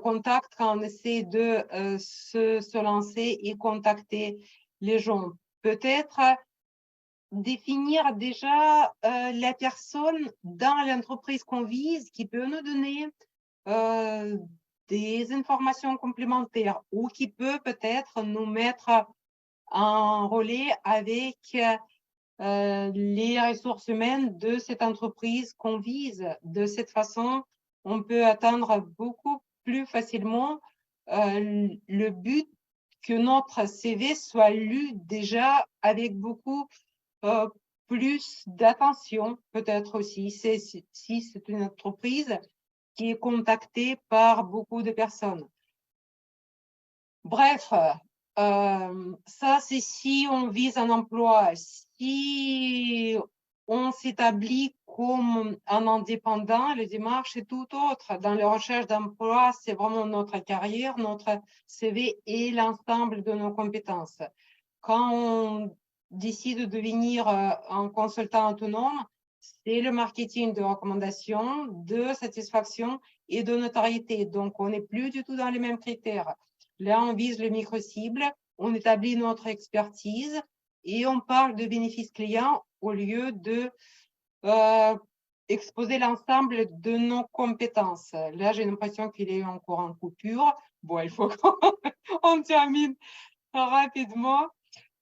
contacts quand on essaie de se lancer et contacter les gens. Peut-être définir déjà la personne dans l'entreprise qu'on vise qui peut nous donner des informations complémentaires ou qui peut peut-être nous mettre en relais avec les ressources humaines de cette entreprise qu'on vise. De cette façon, on peut atteindre beaucoup plus facilement le but que notre CV soit lu déjà avec beaucoup plus d'attention, peut-être aussi, si c'est une entreprise qui est contactée par beaucoup de personnes. Bref, ça, c'est si on vise un emploi. Si on s'établit comme un indépendant, les démarches est tout autre. Dans les recherches d'emploi, c'est vraiment notre carrière, notre CV et l'ensemble de nos compétences. Quand on décide de devenir un consultant autonome, c'est le marketing de recommandation, de satisfaction et de notoriété. Donc, on n'est plus du tout dans les mêmes critères. Là, on vise le micro-cible, on établit notre expertise et on parle de bénéfices clients au lieu de exposer l'ensemble de nos compétences. Là, j'ai l'impression qu'il est encore en coupure. Bon, il faut qu'on termine rapidement.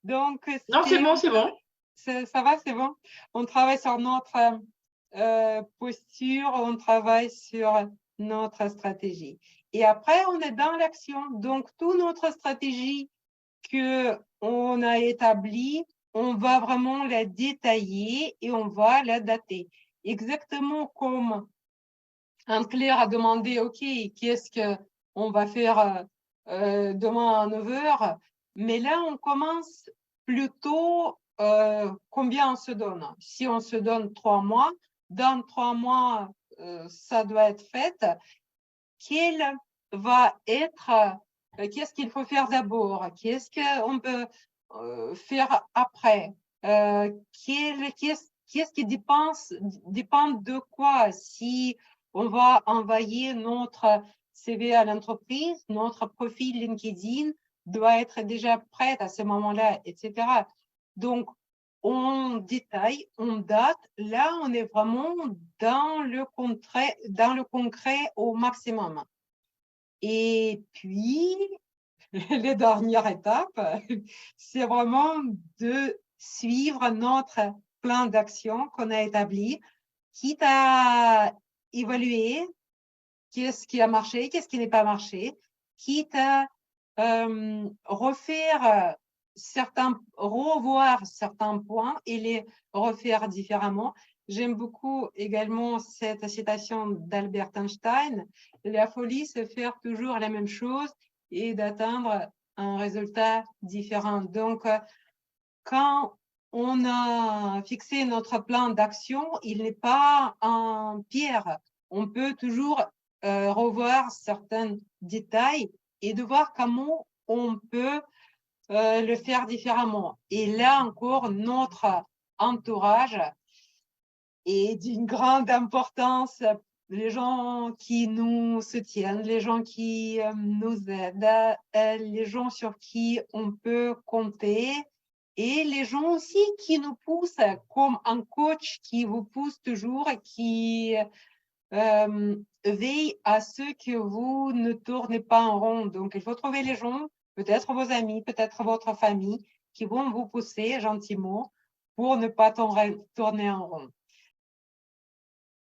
Donc, Non, c'est bon, c'est bon. Ça va, c'est bon. On travaille sur notre posture, on travaille sur notre stratégie. Et après, on est dans l'action. Donc, toute notre stratégie qu'on a établie, on va vraiment la détailler et on va la dater. Exactement comme Anne-Claire a demandé, OK, qu'est-ce qu'on va faire demain à 9 heures? Mais là, on commence plutôt combien on se donne. Si on se donne 3 mois, dans 3 mois, ça doit être fait. Quel va être, qu'est-ce qu'il faut faire d'abord? Qu'est-ce qu'on peut faire après? Qu'est-ce qui dépend de quoi? Si on va envoyer notre CV à l'entreprise, notre profil LinkedIn doit être déjà prêt à ce moment-là, etc. Donc, on détaille, on date. Là, on est vraiment dans le concret au maximum. Et puis, les dernières étapes, c'est vraiment de suivre notre plan d'action qu'on a établi, quitte à évaluer qu'est-ce qui a marché, qu'est-ce qui n'est pas marché, quitte à revoir certains points et les refaire différemment. J'aime beaucoup également cette citation d'Albert Einstein. La folie, c'est faire toujours la même chose et d'atteindre un résultat différent. Donc, quand on a fixé notre plan d'action, il n'est pas en pierre. On peut toujours revoir certains détails et de voir comment on peut le faire différemment. Et là encore, notre entourage est d'une grande importance. Les gens qui nous soutiennent, les gens qui nous aident, les gens sur qui on peut compter et les gens aussi qui nous poussent, comme un coach qui vous pousse toujours, qui veille à ce que vous ne tournez pas en rond. Donc, il faut trouver les gens, peut-être vos amis, peut-être votre famille, qui vont vous pousser gentiment pour ne pas tourner en rond.